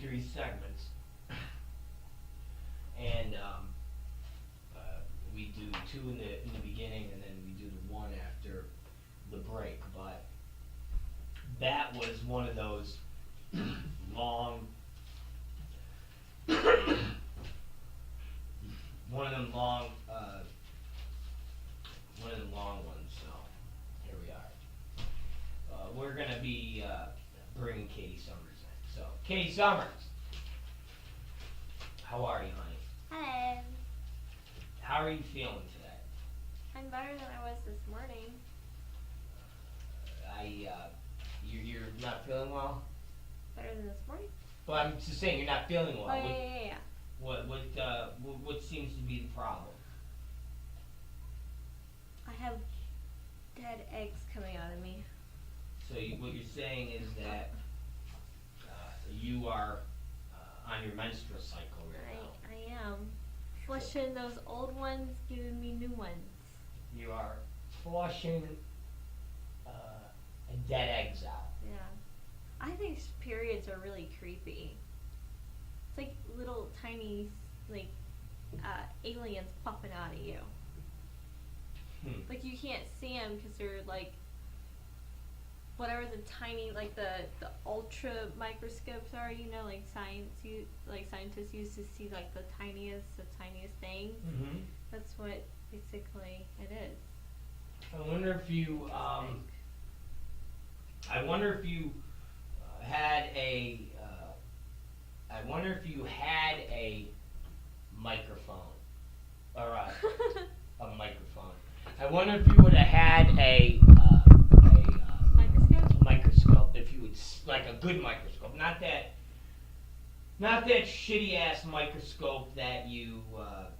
3 segments, and we do 2 in the beginning, and then we do the 1 after the break. But that was one of those long, one of them long, one of them long ones. So here we are. We're gonna be bringing Katie Summers in. So Katie Summers, how are you, honey? Hello. How are you feeling today? I'm better than I was this morning. You're not feeling well? Better than this morning? Well, I'm just saying you're not feeling well. Oh, yeah. What seems to be the problem? I have dead eggs coming out of me. So what you're saying is that you are on your menstrual cycle right now. I am. Flushing those old ones, giving me new ones. You are flushing dead eggs out. Yeah. I think periods are really creepy. It's like little tiny, like, aliens popping out of you. Like, you can't see them because they're, like, whatever the tiny, like, the ultra microscopes are, you know, like, scientists use to see, like, the tiniest thing. Mm-hmm. That's what, basically, it is. I wonder if you, had a microphone, or a microphone. I wonder if you would have had a microscope, if you would, like a good microscope, not that shitty ass microscope that you.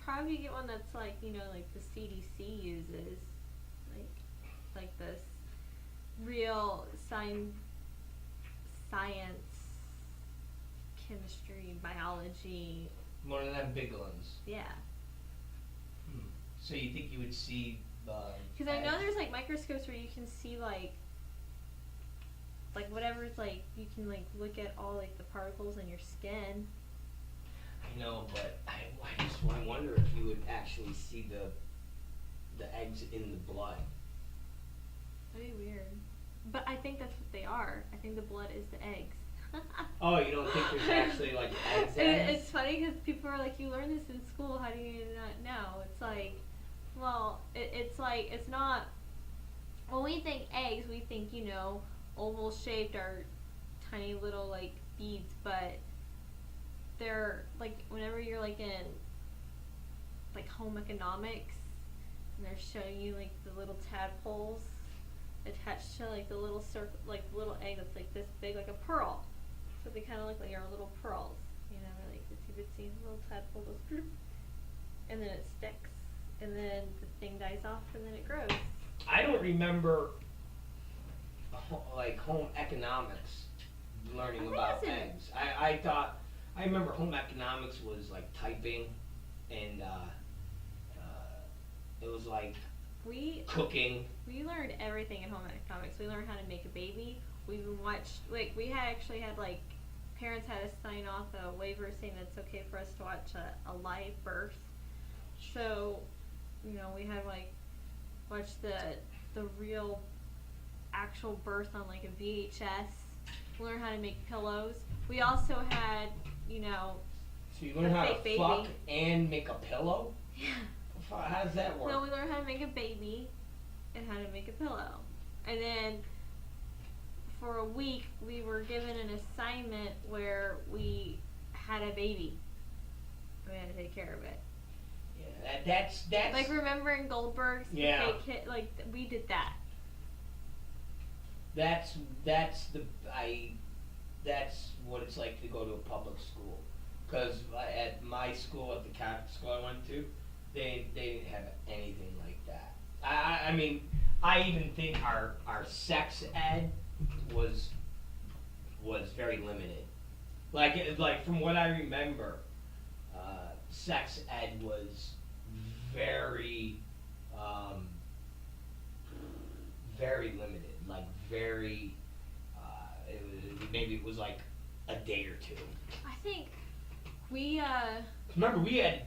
Probably get one that's like, you know, like the CDC uses, like this real science, chemistry, biology. One of them big ones. Yeah. So you think you would see the? Because I know there's like microscopes where you can see like whatever's like, you can like look at all like the particles in your skin. I know, but I wonder if you would actually see the eggs in the blood. That'd be weird. But I think that's what they are. I think the blood is the eggs. Oh, you don't think there's actually like eggs in it? It's funny because people are like, you learn this in school, how do you not know? It's like, well, it's like, it's not, when we think eggs, we think, you know, oval shaped or tiny little like beads, but they're like, whenever you're like in like home economics and they're showing you like the little tadpoles attached to like the little circle, like the little egg that's like this big, like a pearl. So they kind of look like our little pearls, you know, like itsy bitsy little tadpole goes bloop, and then it sticks, and then the thing dies off, and then it grows. I don't remember like home economics learning about eggs. I remember home economics was like typing, and it was like cooking. We learned everything in home economics. We learned how to make a baby. We even watched, like, we had actually had like, parents had to sign off a waiver saying that it's okay for us to watch a live birth. So, you know, we had like watched the real actual birth on like a VHS. We learned how to make pillows. We also had, you know, so you learn how to fuck and make a pillow? Yeah. How does that work? No, we learned how to make a baby and how to make a pillow. And then for a week we were given an assignment where we had a baby. We had to take care of it. Yeah, that's like, remember in Goldberg's yeah. fake kid, like we did that. That's what it's like to go to a public school. Because at my school, at the Catholic school I went to, they didn't have anything like that. I mean, I even think our sex ed was very limited. Like from what I remember, sex ed was very limited. Like maybe it was like a day or two. I think we Remember, we had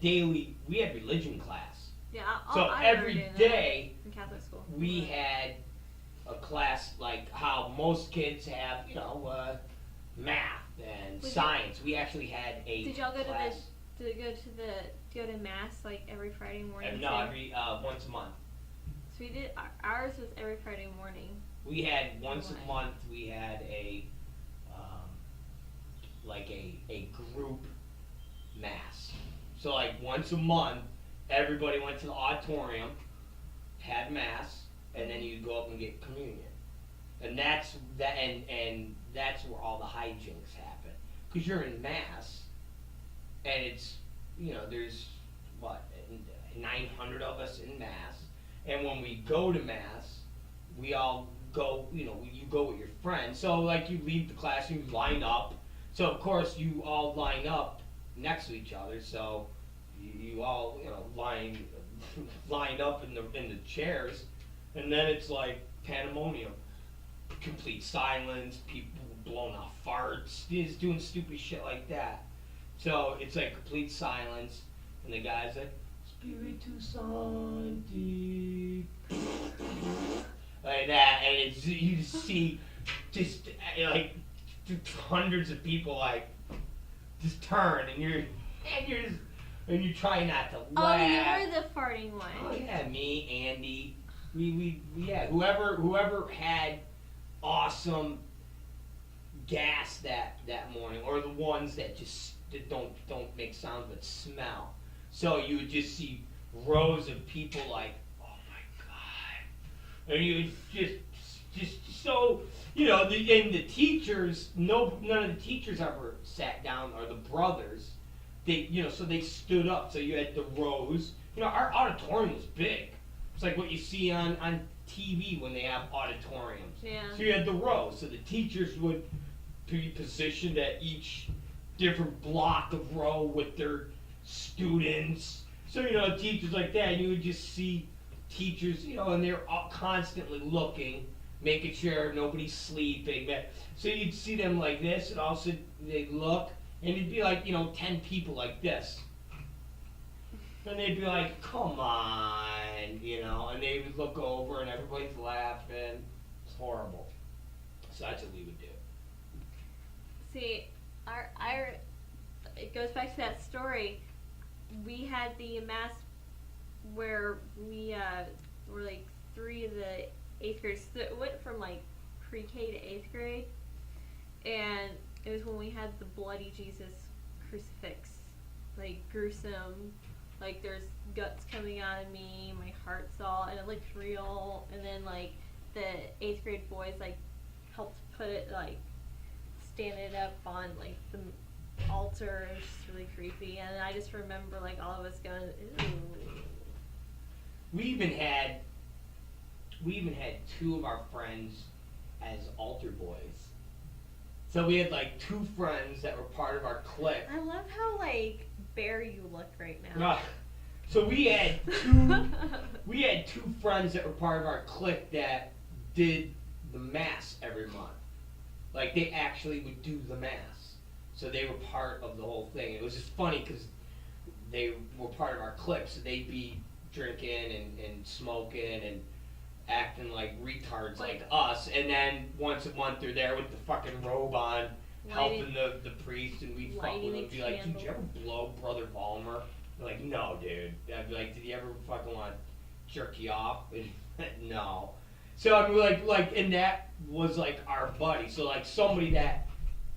religion class. yeah. So I every remember doing that day in Catholic school. we had a class like how most kids have, math and Was it- science. We actually had a Did y'all go class. to go to mass like every Friday morning? No, too? every once a month. So we did. Ours was every Friday morning. We had once Why? a month. We had like a group mass. So like once a month, everybody went to the auditorium, had mass, and then you'd go up and get communion. And that's where all the hijinks happen. Because you're in mass, and it's, there's, 900 of us in mass. And when we go to mass, we all go, you go with your friends. So, like, you leave the classroom, you line up. So, of course, you all line up next to each other. So, you all, lined up in the chairs. And then it's like pandemonium. Complete silence, people blowing off farts, just doing stupid shit like that. So it's like complete silence, and the guy's like, Spiritus Sancti, like that, and it's, you see just like hundreds of people like just turn, and you try not to laugh. Oh, you were the farting one. Oh yeah, me, Andy, we whoever had awesome gas that morning, or the ones that don't make sound but smell. So you would just see rows of people like, oh my god, and you would just so and the teachers, none of the teachers ever sat down, or the brothers. They so they stood up. So you had the rows. Our auditorium was big. It's like what you see on TV when they have auditoriums. Yeah. So you had the rows. So the teachers would be positioned at each different block of row with their students. So teachers like that, and you would just see teachers, and they're all constantly looking, making sure nobody's sleeping. So you'd see them like this, and also they'd look, and it'd be like 10 people like this. And they'd be like, come on, and they would look over and everybody's laughing. It's horrible. So that's what we would do. See, it goes back to that story. We had the mass where we were like 3 of the 8th graders. So it went from like pre-K to 8th grade. And it was when we had the bloody Jesus crucifix. Like gruesome. Like there's guts coming out of me, my heart's all, and it looked real. And then like the 8th grade boys like helped put it, like stand it up on like the altar. It was just really creepy. And I just remember like all of us going, ew. We even had 2 of our friends as altar boys. So we had like 2 friends that were part of our clique. I love how like bare you look right now. So we had 2 friends that were part of our clique that did the mass every month. Like they actually would do the mass. So they were part of the whole thing. It was just funny because they were part of our clique, so they'd be drinking and smoking and acting like retards like us, and then once a month they're there with the fucking robe on, helping the priest, and we'd fuck with them and be like, dude, did you ever blow Brother Vollmer? They're like, no, dude. I'd be like, did you ever fucking want to jerk you off? And no. So I mean, like, and that was like our buddy. So like somebody that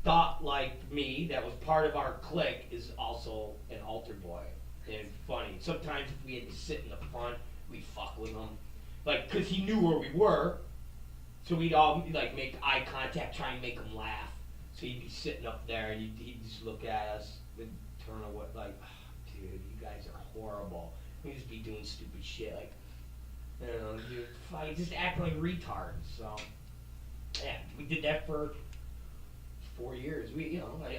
thought like me, that was part of our clique, is also an altar boy. And funny. Sometimes if we had to sit in the front, we'd fuck with him. Like, cause he knew where we were, so we'd all like make eye contact, try and make him laugh. So he'd be sitting up there, and he'd just look at us, and turn away, like, oh, dude, you guys are horrible. We'd just be doing stupid shit, like, dude, just act like retards. So, yeah, we did that for 4 years.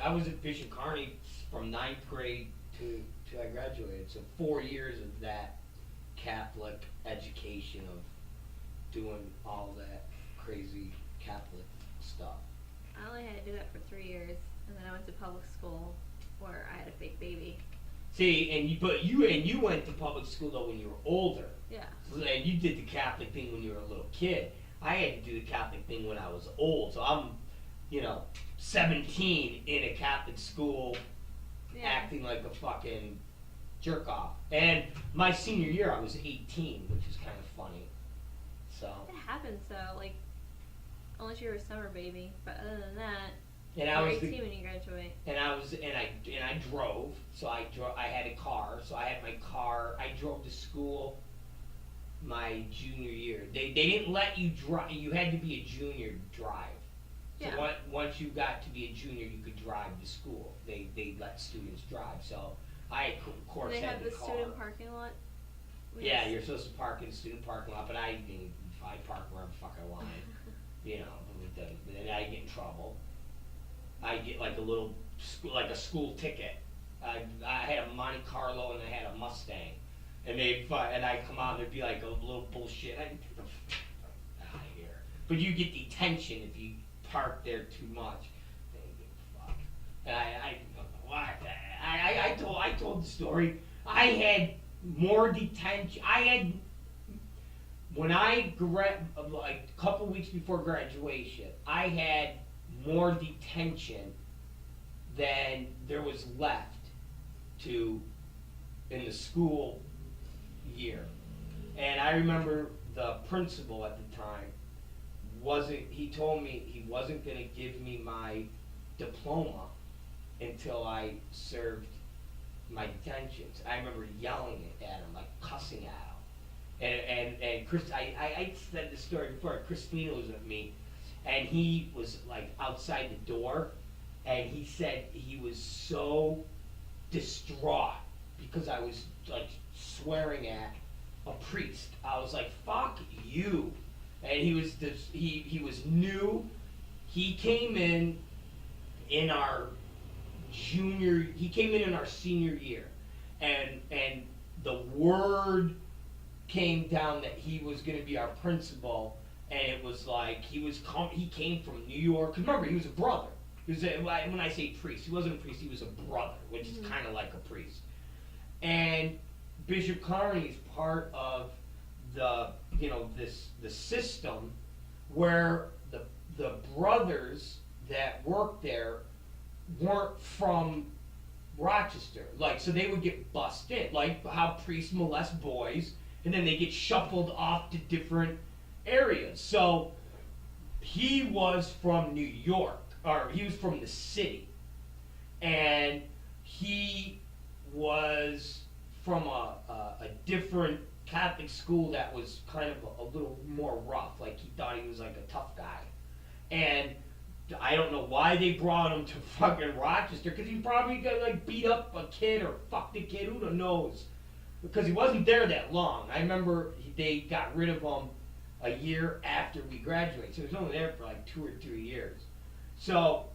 I was at Fish and Kearney from 9th grade to I graduated. So 4 years of that Catholic education, of doing all that crazy Catholic stuff. I only had to do that for 3 years, and then I went to public school, where I had a fake baby. See, but you went to public school though when you were older. Yeah. And you did the Catholic thing when you were a little kid. I had to do the Catholic thing when I was old. So I'm, 17 in a Catholic school, Yeah. acting like a fucking jerk off. And my senior year, I was 18, which is kind of funny. So. It happens though, like, unless you're a summer baby. But other than that, And I you're was 18 when you graduate. and I drove. So I had a car. So I had my car. I drove to school my junior year. They didn't let you drive. You had to be a junior to drive. So Yeah. once you got to be a junior, you could drive to school. They let students drive. So I, of course, They had have the the car. student parking lot. Yeah, you're supposed to park in the student parking lot, but I park wherever the fuck I wanted. And I get in trouble. I get like a school ticket. I had a Monte Carlo and I had a Mustang, and I come out and there'd be like a little bullshit. Get the fuck out of here. But you get detention if you park there too much. They don't give a fuck. And I told the story. I had more detention. When like a couple weeks before graduation, I had more detention than there was left in the school year. And I remember the principal at the time he told me he wasn't going to give me my diploma until I served my detentions. I remember yelling at him, like cussing at him. And Chris, I said this story before. Christina was with me, and he was like outside the door, and he said he was so distraught because I was like swearing at a priest. I was like, "Fuck you!" And he was new. He came in our senior year, and the word came down that he was going to be our principal, and it was like he came from New York. Remember, he was a brother. When I say priest, he wasn't a priest, he was a brother, which is kind of like a priest. And Bishop Carney is part of the system where the brothers that worked there weren't from Rochester. Like, so they would get bussed in, like how priests molest boys, and then they get shuffled off to different areas. So he was from New York, or he was from the city, and he was from a different Catholic school that was kind of a little more rough. Like, he thought he was like a tough guy. And I don't know why they brought him to fucking Rochester, because he probably got like beat up a kid or fucked a kid, who knows? Because he wasn't there that long. I remember they got rid of him a year after we graduated, so he was only there for like 2 or 3 years. So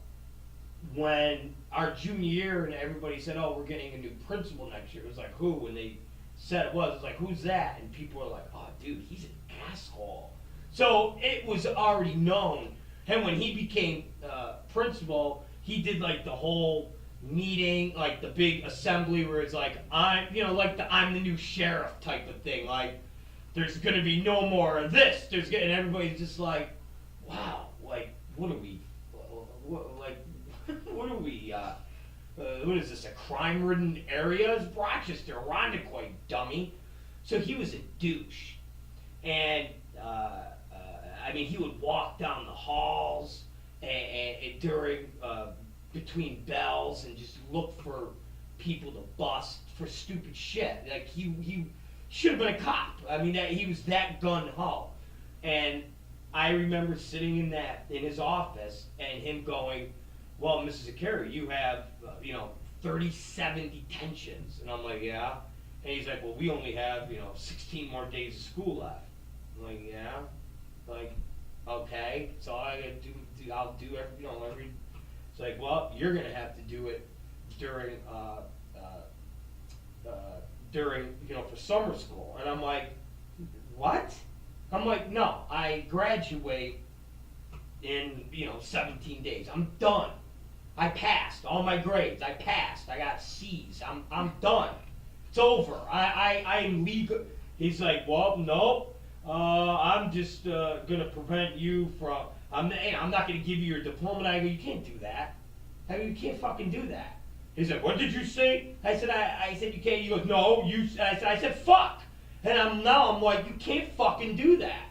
when our junior year and everybody said, "Oh, we're getting a new principal next year," it was like, who? When they said it was like, "Who's that?" And people were like, "Oh, dude, he's an asshole." So it was already known. And when he became principal, he did like the whole meeting, like the big assembly where it's like, I'm the new sheriff type of thing. Like, there's gonna be no more of this. And everybody's just like, wow, like, what are we, what is this, a crime-ridden area? It's Rochester, Irondequoit, dummy. So he was a douche. And, he would walk down the halls and during, between bells and just look for people to bust for stupid shit. Like, he should have been a cop. He was that gun-ho. And I remember sitting in his office and him going, "Well, Mrs. Akari, you have, 37 detentions." And I'm like, "Yeah." And he's like, "Well, we only have, 16 more days of school left." I'm like, "Yeah." Like, okay. So I'll do every. It's like, "Well, you're gonna have to do it during for summer school." And I'm like, "What?" I'm like, "No, I graduate in 17 days. I'm done." I passed all my grades. I passed. I got C's. I'm done. It's over. I'm legal. He's like, well, no. I'm just gonna prevent you from. I'm not gonna give you your diploma. And I go, you can't do that. I mean, you can't fucking do that. He said, what did you say? I said, I said you can't. He goes, no, you. I said, fuck. And I'm like, you can't fucking do that.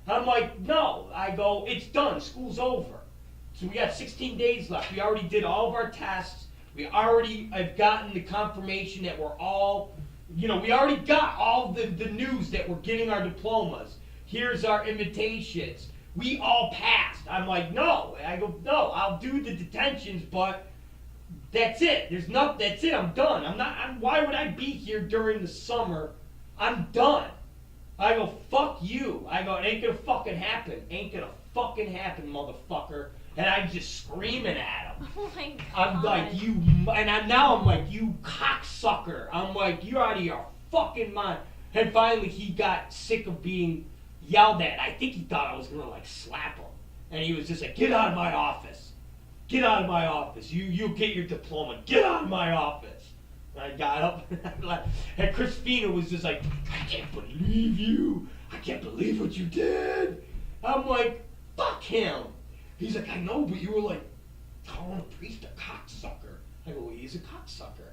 I'm like, no. I go, it's done. School's over. So we got 16 days left. We already did all of our tests. We already have gotten the confirmation that we're all, we already got all the news that we're getting our diplomas. Here's our invitations. We all passed. I'm like, no. I go, no, I'll do the detentions, but that's it. That's it. I'm done. Why would I be here during the summer? I'm done. I go, fuck you. I go, it ain't gonna fucking happen. Ain't gonna fucking happen, motherfucker. And I'm just screaming at him. Oh my God. I'm like, I'm like, you cocksucker. I'm like, you're out of your fucking mind. And finally he got sick of being yelled at. I think he thought I was gonna like slap him. And he was just like, get out of my office. Get out of my office. You'll get your diploma. Get out of my office. And I got up and Christina was just like, I can't believe you. I can't believe what you did. I'm like, fuck him. He's like, I know, but you were like calling a priest a cocksucker. I go, well, he's a cocksucker.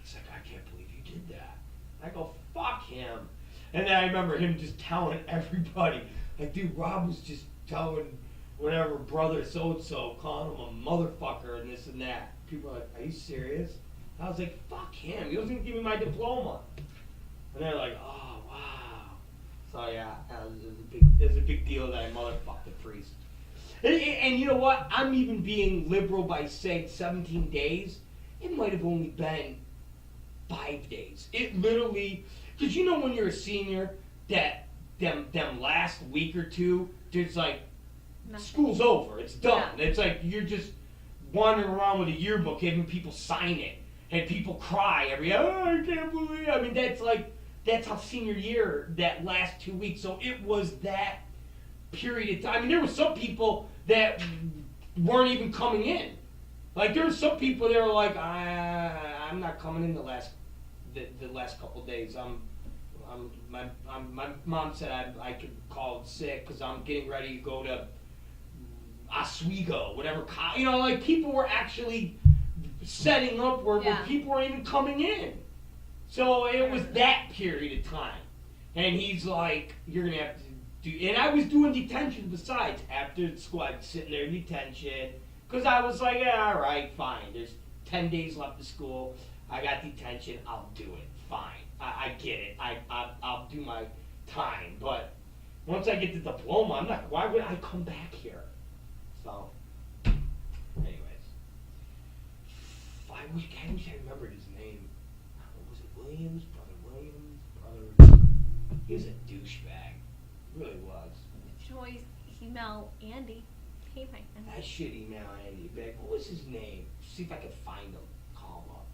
He's like, I can't believe you did that. I go, fuck him. And then I remember him just telling everybody, like, dude, Rob was just telling whatever brother so-and-so, calling him a motherfucker and this and that. People are like, are you serious? I was like, fuck him. He wasn't giving me my diploma. And they're like, oh, wow. So, yeah, it was a big deal that I motherfucked the priest. And you know what? I'm even being liberal by saying 17 days. It might have only been 5 days. It literally, because you know when you're a senior, that them last week or two, there's like, school's over. It's done. Yeah. It's like you're just wandering around with a yearbook, having people sign it, and people cry I can't believe. I mean, that's how senior year, that last 2 weeks. So it was that period of time. I mean, there were some people that weren't even coming in. Like there were some people that were like, I'm not coming in the last couple of days. My mom said I could call sick because I'm getting ready to go to Oswego, whatever. Like people were actually setting up where people weren't even coming in. So it was that period of time. And he's like, you're gonna have to do, and I was doing detention besides. After school, I'd sit there in detention. Because I was like, yeah, all right, fine. There's 10 days left of school. I got detention. I'll do it. Fine. I get it. I'll do my time. But once I get the diploma, I'm not, why would I come back here? So, anyways. I wish I remembered his name. Was it Williams? Brother Williams? He was a douchebag. Really was. You should always email Andy. Hey, my friend. I should email Andy back. What was his name? See if I can find him. Call him up.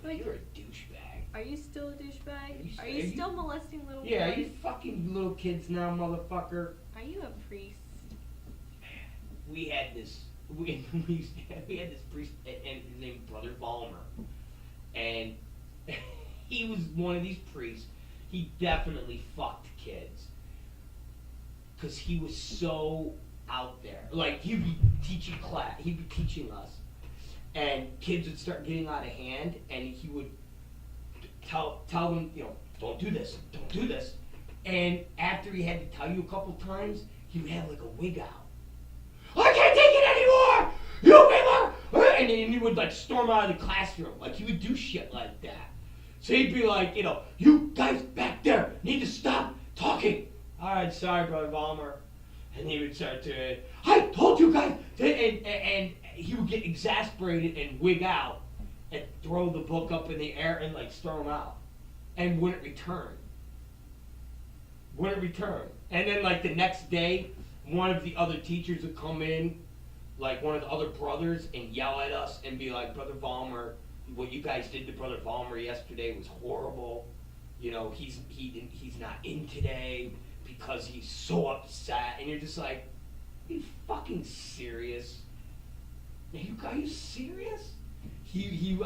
But you're a douchebag. Are you still a douchebag? Are you still molesting little boys? Yeah, are you fucking little kids now, motherfucker? Are you a priest? We had this. We had this priest named Brother Balmer, and he was one of these priests. He definitely fucked kids. Because he was so out there. Like, he'd be teaching us, and kids would start getting out of hand, and he would tell them, don't do this, don't do this. And after he had to tell you a couple times, he would have like a wig out. I can't take it anymore! You people! And then he would like storm out of the classroom. Like, he would do shit like that. So he'd be like, you guys back there need to stop talking. All right, sorry, Brother Balmer. And he would start to, I told you guys. And he would get exasperated and wig out and throw the book up in the air and like storm out. And wouldn't return. And then like the next day, one of the other teachers would come in, like one of the other brothers, and yell at us and be like, Brother Balmer, what you guys did to Brother Balmer yesterday was horrible. He's not in today because he's so upset. And you're just like, are you fucking serious? You are you serious?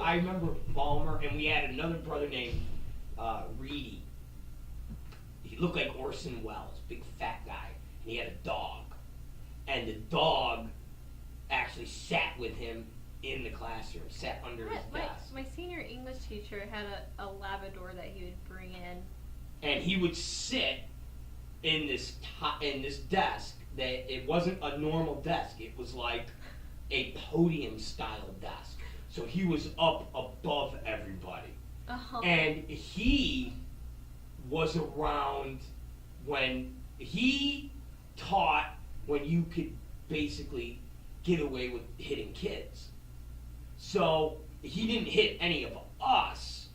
I remember Balmer, and we had another brother named Reedy. He looked like Orson Welles, big fat guy, and he had a dog. And the dog actually sat with him in the classroom, sat under his desk. My senior English teacher had a Labrador that he would bring in. And he would sit in this desk that it wasn't a normal desk. It was like a podium style desk. So he was up above everybody. Uh-huh. And he was around when he taught when you could basically get away with hitting kids. So he didn't hit any of us,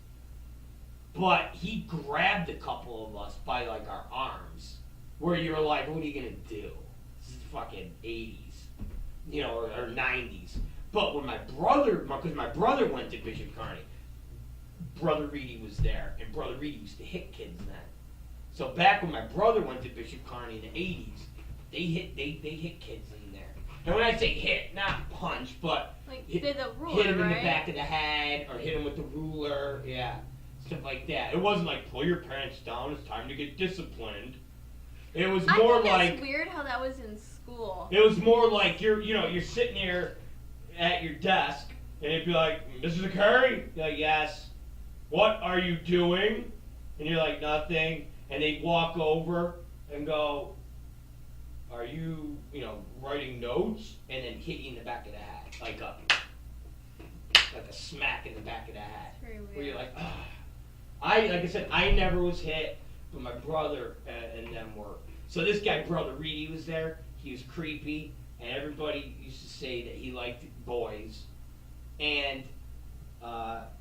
but he grabbed a couple of us by like our arms, where you're like, what are you gonna do? This is fucking 80s, or 90s. But when because my brother went to Bishop Kearney, Brother Reedy was there, and Brother Reedy used to hit kids then. So back when my brother went to Bishop Kearney in the 80s, they hit kids in there. And when I say hit, not punch, but like hit the ruler, hit him in right? the back of the head, or hit him with the ruler, yeah, stuff like that. It wasn't like, pull your pants down, it's time to get disciplined. It was more like, it's weird how that was in school. it was more like you're sitting here at your desk, and it'd be like, Mrs. Curry? You're like, yes. What are you doing? And you're like, nothing. And they'd walk over and go, are you, writing notes? And then hit you in the back of the head, like a smack in the back of the head. It's very weird. Where you're like, ah. Like I said, I never was hit, but my brother and them were. So this guy, Brother Reedy, was there. He was creepy, and everybody used to say that he liked boys, and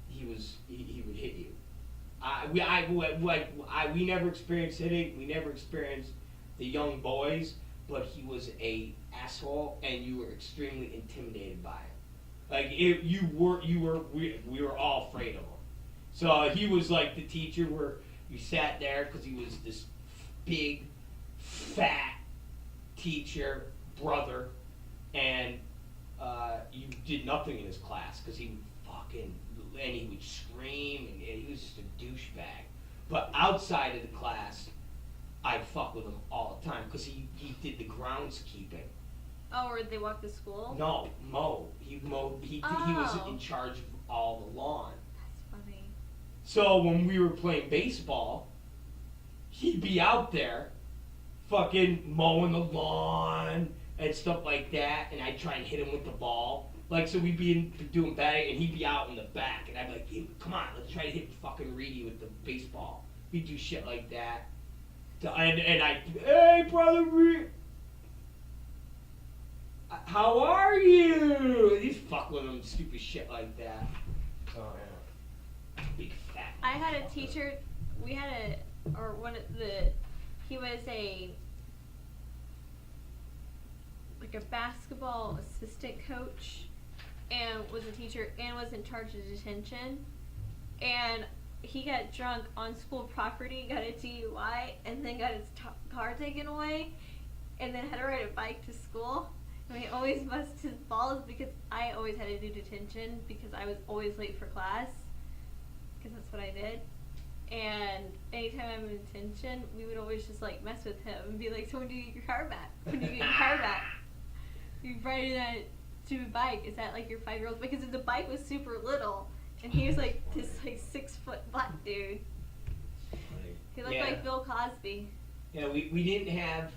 he would hit you. We never experienced hitting. We never experienced the young boys, but he was a asshole, and you were extremely intimidated by him. Like we were all afraid of him. So he was like the teacher where you sat there because he was this big, fat teacher, brother, and you did nothing in his class because he would he would scream, and he was just a douchebag. But outside of the class, I'd fuck with him all the time because he did the groundskeeping. Oh, or they walk to school? No, mow. He mowed. He was in charge of all the lawn. That's funny. So when we were playing baseball, he'd be out there, fucking mowing the lawn and stuff like that, and I'd try and hit him with the ball. Like, so we'd be doing batting, and he'd be out in the back, and I'd be like, hey, come on, let's try to hit fucking Reedy with the baseball. He'd do shit like that. And I'd, hey, Brother Reedy, how are you? He'd fuck with him, stupid shit like that. Oh, yeah. Big fat. I had a teacher, he was like a basketball assistant coach, and was a teacher, and was in charge of detention, and he got drunk on school property, got a DUI, and then got his car taken away, and then had to ride a bike to school. And he always missed his balls because I always had to do detention because I was always late for class, because that's what I did. And anytime I'm in detention, we would always just like mess with him and be like, so when do you get your car back? When do you get your car back? You riding that stupid bike, is that like your 5-year-old? Because the bike was super little, and he was like this like 6-foot black dude. He looked like Bill Cosby. Yeah, we didn't have,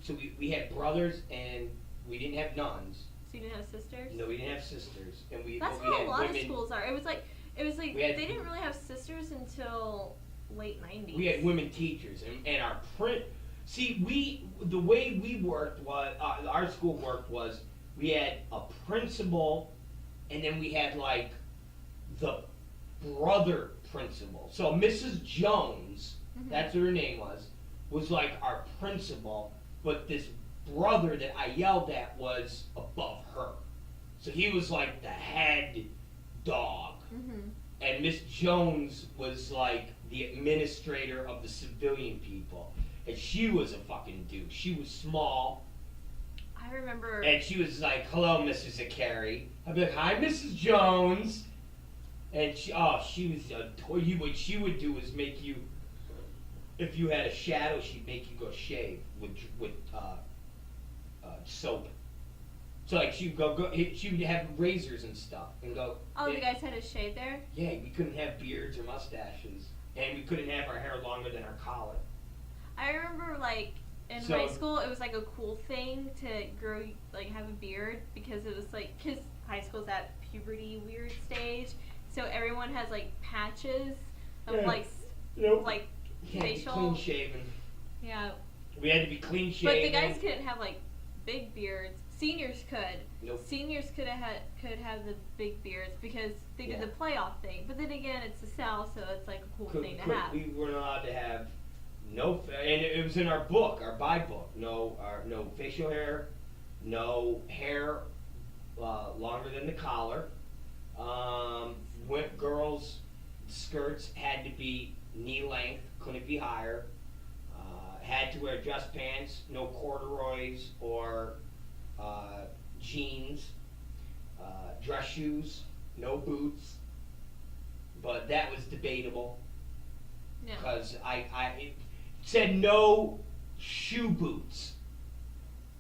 so we had brothers, and we didn't have nuns. So you didn't have sisters? No, we didn't have sisters, and That's but we how had a lot women. of schools are. It was like they didn't really have sisters until late 90s. We had women teachers, and our the way we worked was, our school worked was, we had a principal, and then we had like the brother principal. So Mrs. Jones, that's what her name was like our principal, but this brother that I yelled at was above her. So he was like the head dog. And Miss Jones was like the administrator of the civilian people. And she was a fucking douche. She was small. I I remember. And she was like, "Hello, Mrs. Zakari." I'd be like, "Hi, Mrs. Jones." And she was what she would do was make you, if you had a shadow, she'd make you go shave with soap. So like she would have razors and stuff and go. Oh, you guys had a shave there? Yeah, we couldn't have beards or mustaches, and we couldn't have our hair longer than our collar. I remember like in high school, it was like a cool thing to grow, like have a beard, because it was like, because high school's that puberty weird stage, so everyone has like patches of like facial. Clean shaven. Yeah. We had to be clean shaven. But the guys couldn't have like big beards. Seniors could. Nope. Seniors could have the big beards because they did the playoff thing. But then again, it's the South, so it's like a cool thing to have. We weren't allowed to have and it was in our book, our by book. No facial hair, no hair longer than the collar. Girls' skirts had to be knee length, couldn't be higher. Had to wear dress pants, no corduroys or jeans. Dress shoes, no boots. But that was debatable because it said no shoe boots.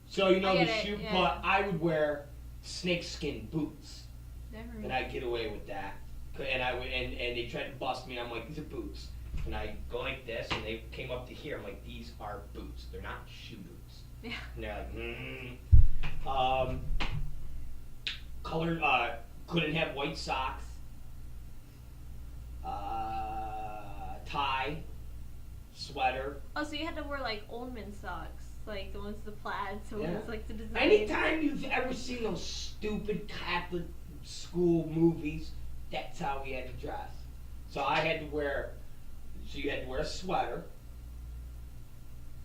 So but I would wear snakeskin boots. Never. And I'd get away with that. And they tried to bust me. And I'm like, these are boots. And I go like this, and they came up to here. I'm like, these are boots. They're not shoe boots. Yeah. And they're like, Colored. Couldn't have white socks. Tie. Sweater. Oh, so you had to wear like Oldman socks, like the ones with the plaid, so it was like the design. Anytime you've ever seen those stupid Catholic school movies, that's how we had to dress. So I had to wear. So you had to wear a sweater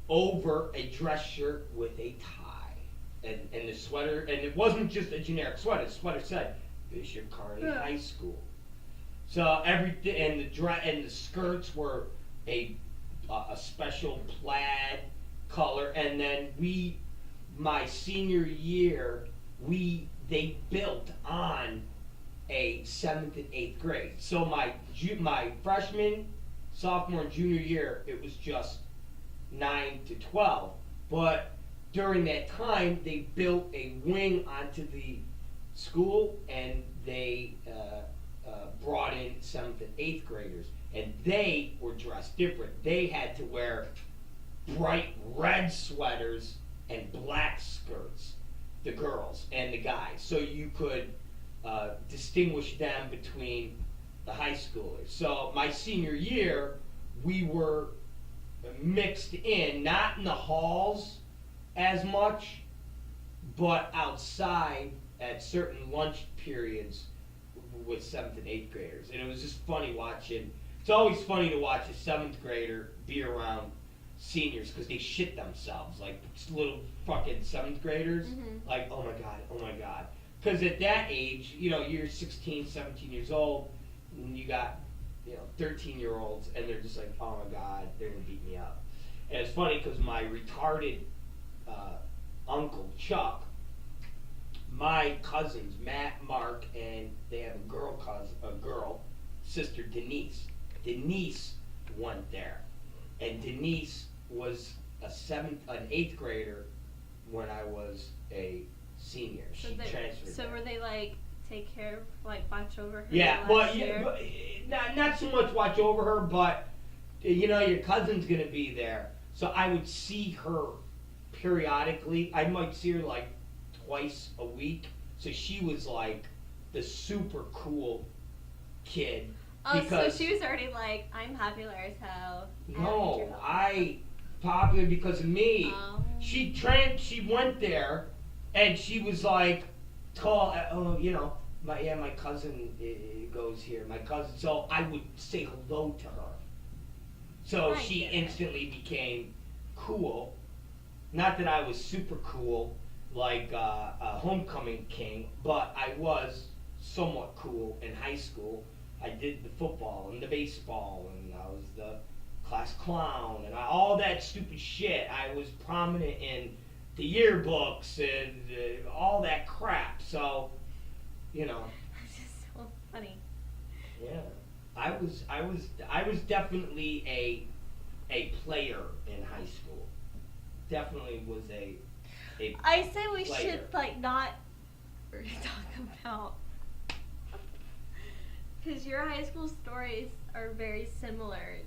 over a dress shirt with a tie, and the sweater, and it wasn't just a generic sweater. The sweater said Bishop Kearney High School. So everything, and the skirts were a special plaid color, and then my senior year, they built on a 7th and 8th grade. So my freshman, sophomore, and junior year, it was just 9 to 12. But during that time, they built a wing onto the school, and they brought in 7th and 8th graders, and they were dressed different. They had to wear bright red sweaters and black skirts, the girls and the guys, so you could distinguish them between the high schoolers. So my senior year, we were mixed in, not in the halls as much, but outside at certain lunch periods with 7th and 8th graders. And it was just funny watching. It's always funny to watch a 7th grader be around seniors because they shit themselves, like little fucking 7th graders. Mm-hmm. Like, oh my god. Because at that age, you're 16, 17 years old, and you got 13-year-olds, and they're just like, oh my god, they're gonna beat me up. And it's funny because my retarded uncle Chuck, my cousins Matt, Mark, and they have a girl sister Denise. Denise went there, and Denise was an 8th grader when I was a senior. She transferred. So there. were they like take care of, like watch over her? Yeah, but not so much watch over her, but your cousin's gonna be there, so I would see her periodically. I might see her like twice a week. So she was like the super cool kid. Oh, so she was already like, I'm popular as hell. No, popular because of me. Oh. She went there, and she was like tall. My cousin goes here. My cousin. So I would say hello to her. So she instantly became cool. Not that I was super cool like a homecoming king, but I was somewhat cool in high school. I did the football and the baseball, and I was the class clown, and all that stupid shit. I was prominent in the yearbooks and all that crap. So, you know. It's just so funny. Yeah, I was definitely a player in high school. Definitely was a I say we player. should like not talk about, because your high school stories are very similar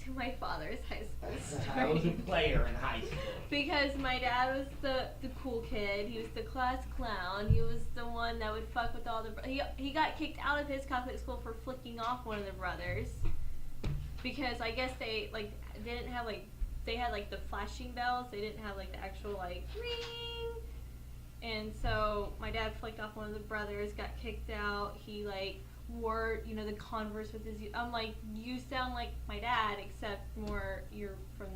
to my father's high school stories. I was a player in high school. Because my dad was the cool kid. He was the class clown. He was the one that would fuck with all the. He got kicked out of his Catholic school for flicking off one of the brothers, because I guess they like didn't have like they had like the flashing bells. They didn't have like the actual like ring. And so my dad flicked off one of the brothers, got kicked out. He like wore, you know, the Converse with his. I'm like, you sound like my dad, except more you're from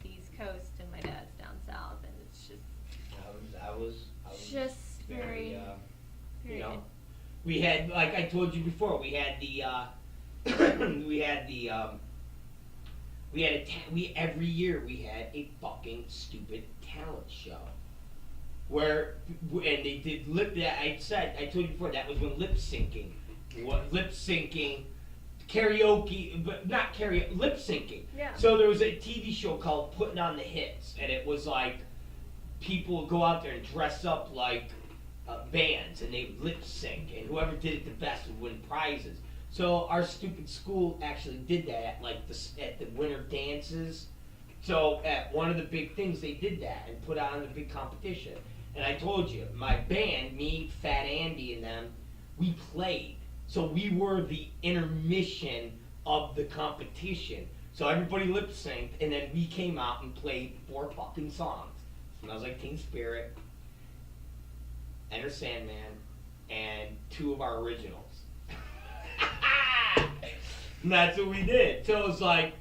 the East Coast and my dad's down south, and it's just. I was just very, you know, we had, like I told you before, we had the every year we had a fucking stupid talent show. Where, and they did I told you before, that was when lip syncing, karaoke, but not karaoke, lip syncing. Yeah. So there was a TV show called Putting on the Hits, and it was like, people would go out there and dress up like bands, and they would lip sync, and whoever did it the best would win prizes. So our stupid school actually did that at like at the winter dances. So at one of the big things they did that and put on a big competition. And I told you, my band, me, Fat Andy, and them, we played. So we were the intermission of the competition. So everybody lip synced, and then we came out and played 4 fucking songs. Smells Like Teen Spirit, Enter Sandman, and 2 of our originals. And that's what we did. So it was like,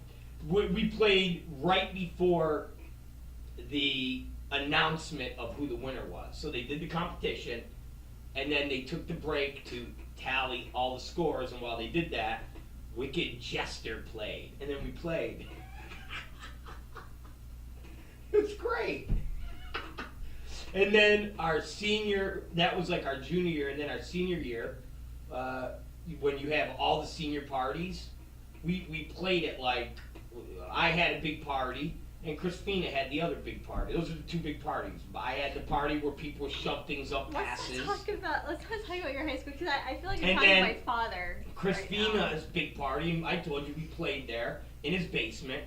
we played right before the announcement of who the winner was. So they did the competition, and then they took the break to tally all the scores, and while they did that, Wicked Jester played, and then we played. It was great. And then our senior, that was like our junior year, and then our senior year, when you have all the senior parties, we played it like, I had a big party, and Christina had the other big party. Those are the 2 big parties. I had the party where people shoved things up passes. Let's not talk about your high school, because I feel like you're And talking then to my father. Christina's big party, I told you we played there in his basement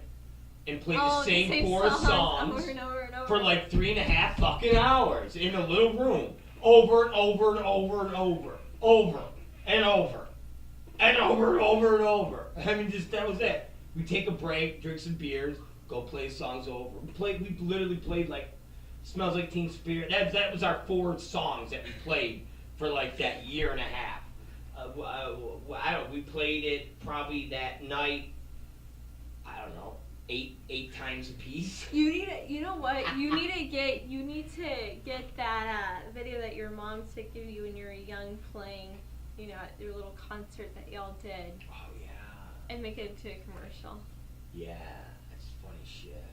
and played Oh, the same 4 songs over and over and over. for like 3.5 fucking hours in a little room, over and over and over and over, over and over and over and over and over. I mean, just that was it. We take a break, drink some beers, go play songs over. We literally played like Smells Like Teen Spirit. That was our 4 songs that we played for like that year and a half. We played it probably that night, I don't know, 8 times a piece. You know what? You need to get that video that your mom took of you when you were young playing, you know, at your little concert that y'all did. Oh yeah. And make it into a commercial. Yeah, that's funny shit.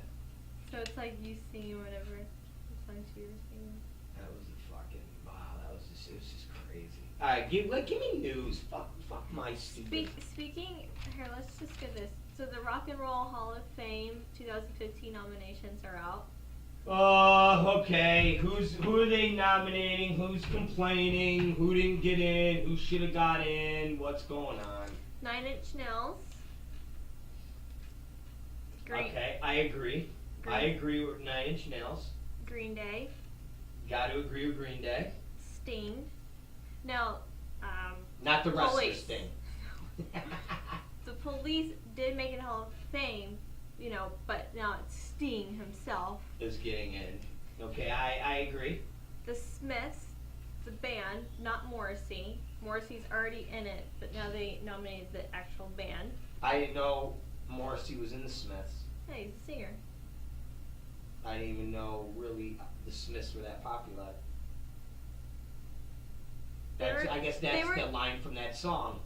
So it's like you singing or whatever. The songs you were singing. That was a fucking wow. It was just crazy. All right, give me news. Fuck my stupid. Speaking here, let's just get this. So the Rock and Roll Hall of Fame 2015 nominations are out. Okay. Who are they nominating? Who's complaining? Who didn't get in? Who should have got in? What's going on? 9 Inch Nails. Okay, I agree. I agree with 9 Inch Nails. Green Day. Got to agree with Green Day. Sting. Now, not the wrestler Police. Sting. The Police did make it Hall of Fame, you know, but now it's Sting himself. Is getting in. Okay, I agree. The Smiths, the band, not Morrissey. Morrissey's already in it, but now they nominated the actual band. I didn't know Morrissey was in the Smiths. Hey, he's a singer. I didn't even know really the Smiths were that popular. I guess that's the line from that song.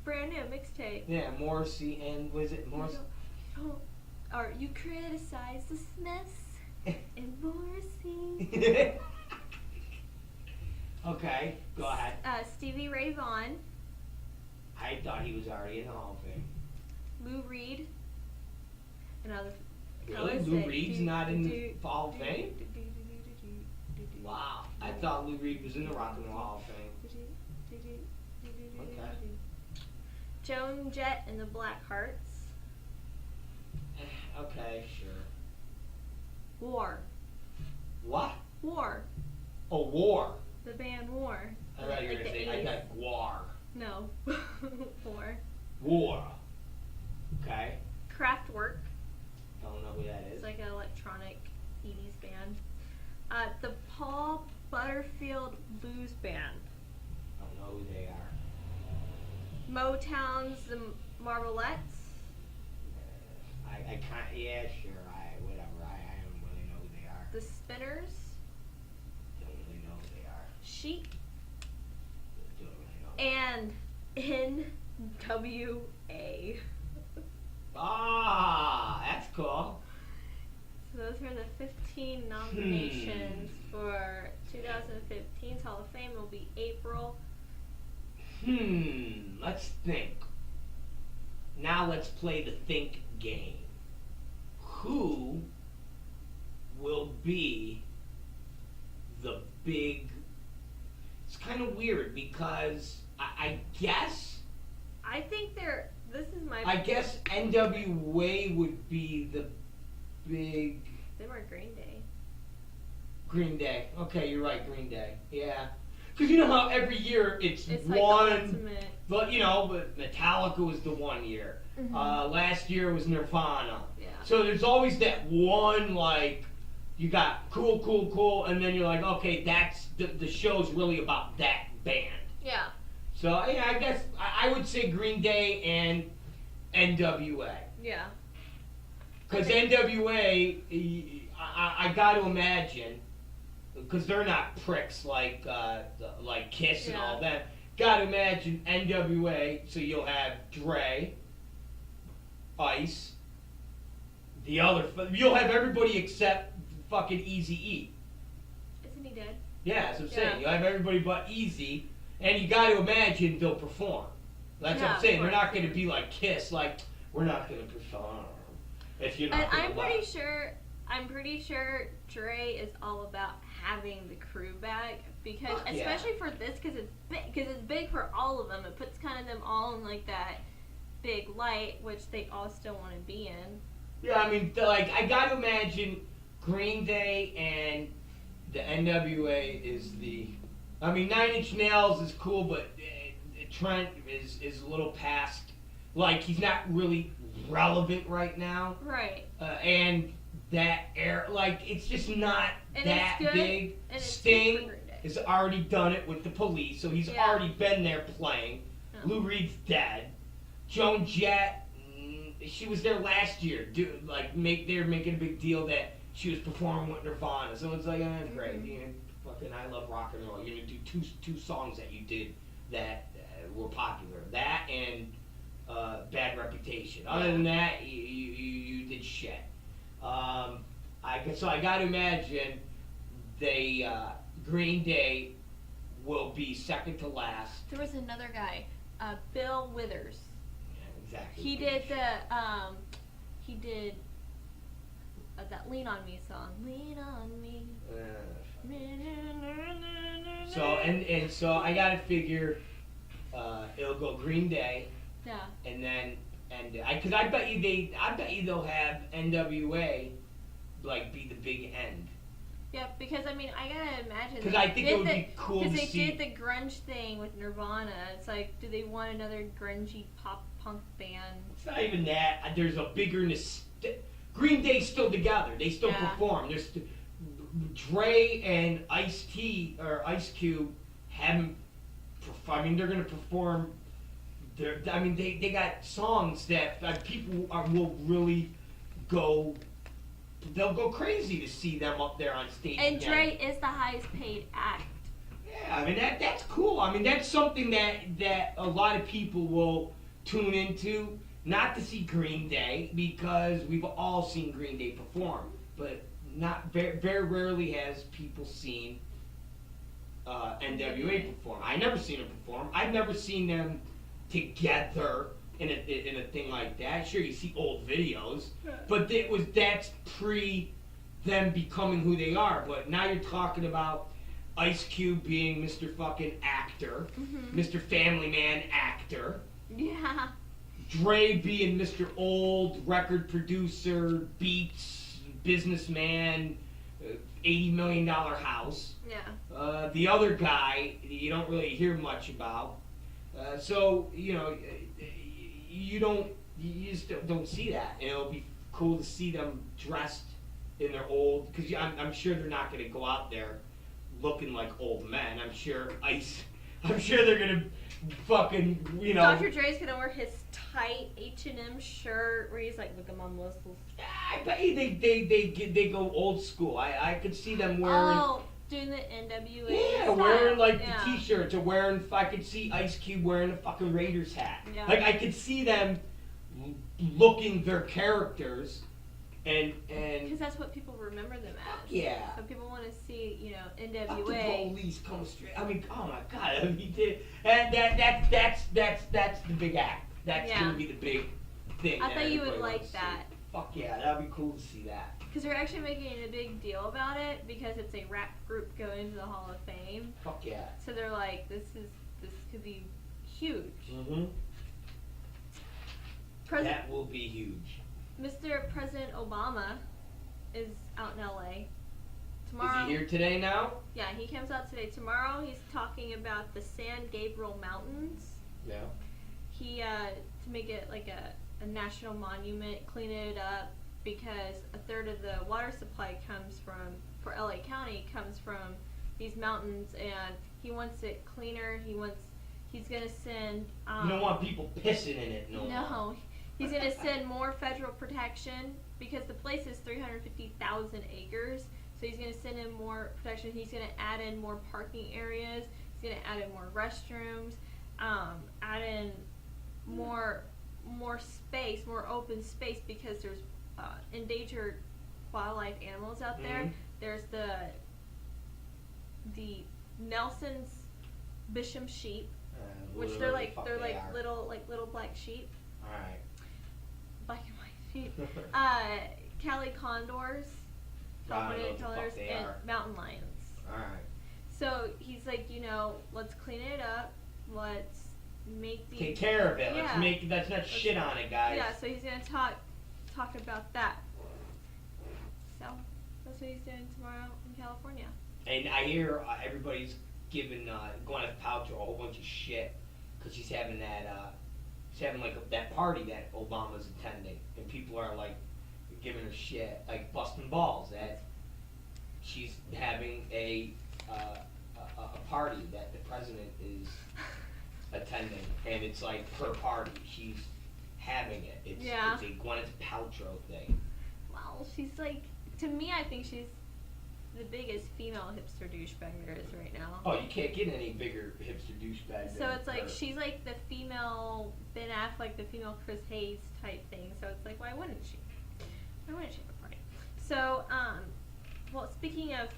Brand new mixtape. Yeah, Morrissey and was it Morrissey? Or you criticize the Smiths. And Morrissey. Okay, go ahead. Stevie Ray Vaughan. I thought he was already in the Hall of Fame. Lou Reed. Another. Really? Lou Reed's not in the Hall of Fame? Wow. I thought Lou Reed was in the Rock and Roll Hall of Fame. Okay. Joan Jett and the Blackhearts. Okay, sure. War. What? War. Oh, War. The band War. I thought you were going to say, I got Guar. No. War. War. Okay. Kraftwerk. Don't know who that is. It's like an electronic 80s band. The Paul Butterfield Blues Band. Don't know who they are. Motown's The Marvelettes. I can't, yeah, sure, whatever, I don't really know who they are. The Spinners. Don't really know who they are. Chic. Don't really know. And NWA. Ah, that's cool. So those were the 15 nominations for 2015's Hall of Fame. It will be April. Let's think. Now let's play the think game. Who will be the big... It's kind of weird because I guess... I think this is my... I guess NWA would be the big... They were Green Day. Green Day. Okay, you're right, Green Day. Yeah. Because you know how every year it's It's one... like the ultimate. But, but Metallica was the one year. Mhm. Last year was Nirvana. Yeah. So there's always that one, like, you got cool, and then you're like, okay, that's, the show's really about that band. Yeah. So, yeah, I guess I would say Green Day and NWA. Yeah. Because Okay. NWA, I got to imagine, because they're not pricks like Kiss and all that. Got to imagine NWA, so you'll have Dre, Ice, you'll have everybody except fucking Eazy-E. Isn't he dead? Yeah, that's what I'm saying. Yeah. You'll have everybody but Easy, and you got to imagine they'll perform. That's what Yeah, I'm saying. of They're not course. going to be like Kiss, like, we're not going to perform. If you're not And gonna I'm laugh. pretty sure Dre is all about having the crew back because, Yeah. especially for this, because it's big for all of them. It puts kind of them all in like that big light, which they all still want to be in. Yeah, I mean, I got to imagine Green Day and the NWA is the... I mean, Nine Inch Nails is cool, but Trent is a little past... Like, he's not really relevant right now. Right. And that air... Like, it's just not And that it's good, big. and it's Sting good for Green Day. has already done it with the Police, so he's Yeah. already been there playing. Oh. Lou Reed's dead. Joan Jett, she was there last year. They're making a big deal that she was performing with Nirvana. So it's like, great. Fucking I love rock and roll. You're gonna do two songs that you did that were popular. That and Bad Reputation. Other than that, you did shit. I got to imagine Green Day will be second to last. There was another guy, Bill Withers. Yeah, exactly. He did that "Lean on Me" song. Lean on me. So I gotta figure it'll go Green Day, Yeah. and then because I bet you they'll have NWA like be the big end. Yeah, because I mean, I gotta imagine. 'Cause I think it would be cool to Because see- they did the grunge thing with Nirvana. It's like, do they want another grungy pop punk band? It's not even that. There's a bigger Green Day's still together. They still Yeah. perform. There's Dre and Ice-T or Ice Cube haven't. I mean, they're gonna perform. They got songs that people will really go. They'll go crazy to see them up there on stage. And again. Dre is the highest paid act. Yeah, I mean that's cool. I mean that's something that a lot of people will tune into. Not to see Green Day because we've all seen Green Day perform, but not very, very rarely has people seen NWA perform. I never seen them perform. I've never seen them together in a thing like that. Sure, you see old videos, but that's pre them becoming who they are. But now you're talking about Ice Cube being Mr. fucking actor, Mr. Family Man actor. Yeah. Dre being Mr. Old record producer, beats, businessman, $80 million house. Yeah. The other guy you don't really hear much about. So you just don't see that. And it'll be cool to see them dressed in their old, because I'm sure they're not going to go out there looking like old men. I'm sure they're going to fucking, Dr. Dre's gonna wear his tight H&M shirt where he's like, look at my muscles. I bet you they go old school. I could see them wearing. Oh, doing the NWA. Yeah, style. wearing like Yeah. the t-shirts, or wearing. I could see Ice Cube wearing a fucking Raiders hat. Yeah. Like I could see them looking their characters, and Because that's what people remember them as. yeah. So people want to see, Fuck the NWA. police come straight. I mean, oh my god. I mean, and that's the big act. That's Yeah. gonna be the big thing. I that thought you would everybody like wants to that. see. Fuck yeah, that'd be cool to see that. Because they're actually making a big deal about it because it's a rap group going into the Hall of Fame. Fuck yeah. So they're like, this could be huge. Mm-hmm. That will be huge. Mr. President Obama is out in LA. Tomorrow, Is he here today now? Yeah, he comes out today. Tomorrow he's talking about the San Gabriel Mountains. Yeah. He, to make it like a national monument, clean it up, because a third of the water supply for LA County comes from these mountains, and he wants it cleaner. He's gonna send, You don't want people pissing in it no more. no, he's gonna send more federal protection, because the place is 350,000 acres. So he's going to send in more protection. He's going to add in more parking areas. He's going to add in more restrooms. Add in more space, more open space, because there's endangered wildlife animals out there. Mhm. There's the Nelson's Bisham sheep, which they're Whatever the fuck they're they like are. little black sheep, Alright. black and white sheep. Cali condors. I don't know Dominant what the fuck colors, they and are. mountain lions. Alright. So he's like, let's clean it up. Let's make the Take care of it. Yeah. Let's not shit on it, guys. Yeah. So he's gonna talk about that. So that's what he's doing tomorrow in California. And I hear everybody's giving Gwyneth Paltrow a whole bunch of shit because she's having that party that Obama's attending, and people are like giving her shit, like busting balls that she's having a party that the president is attending, and it's like her party. She's having it. It's a Gwyneth Paltrow thing. Well, she's like, to me, I think she's the biggest female hipster douchebag there is right now. Oh, you can't get any bigger hipster douchebag. So than it's like her. she's like the female Ben Affleck, the female Chris Hayes type thing. So it's like, why wouldn't she? Why wouldn't she have a party? So, well, speaking of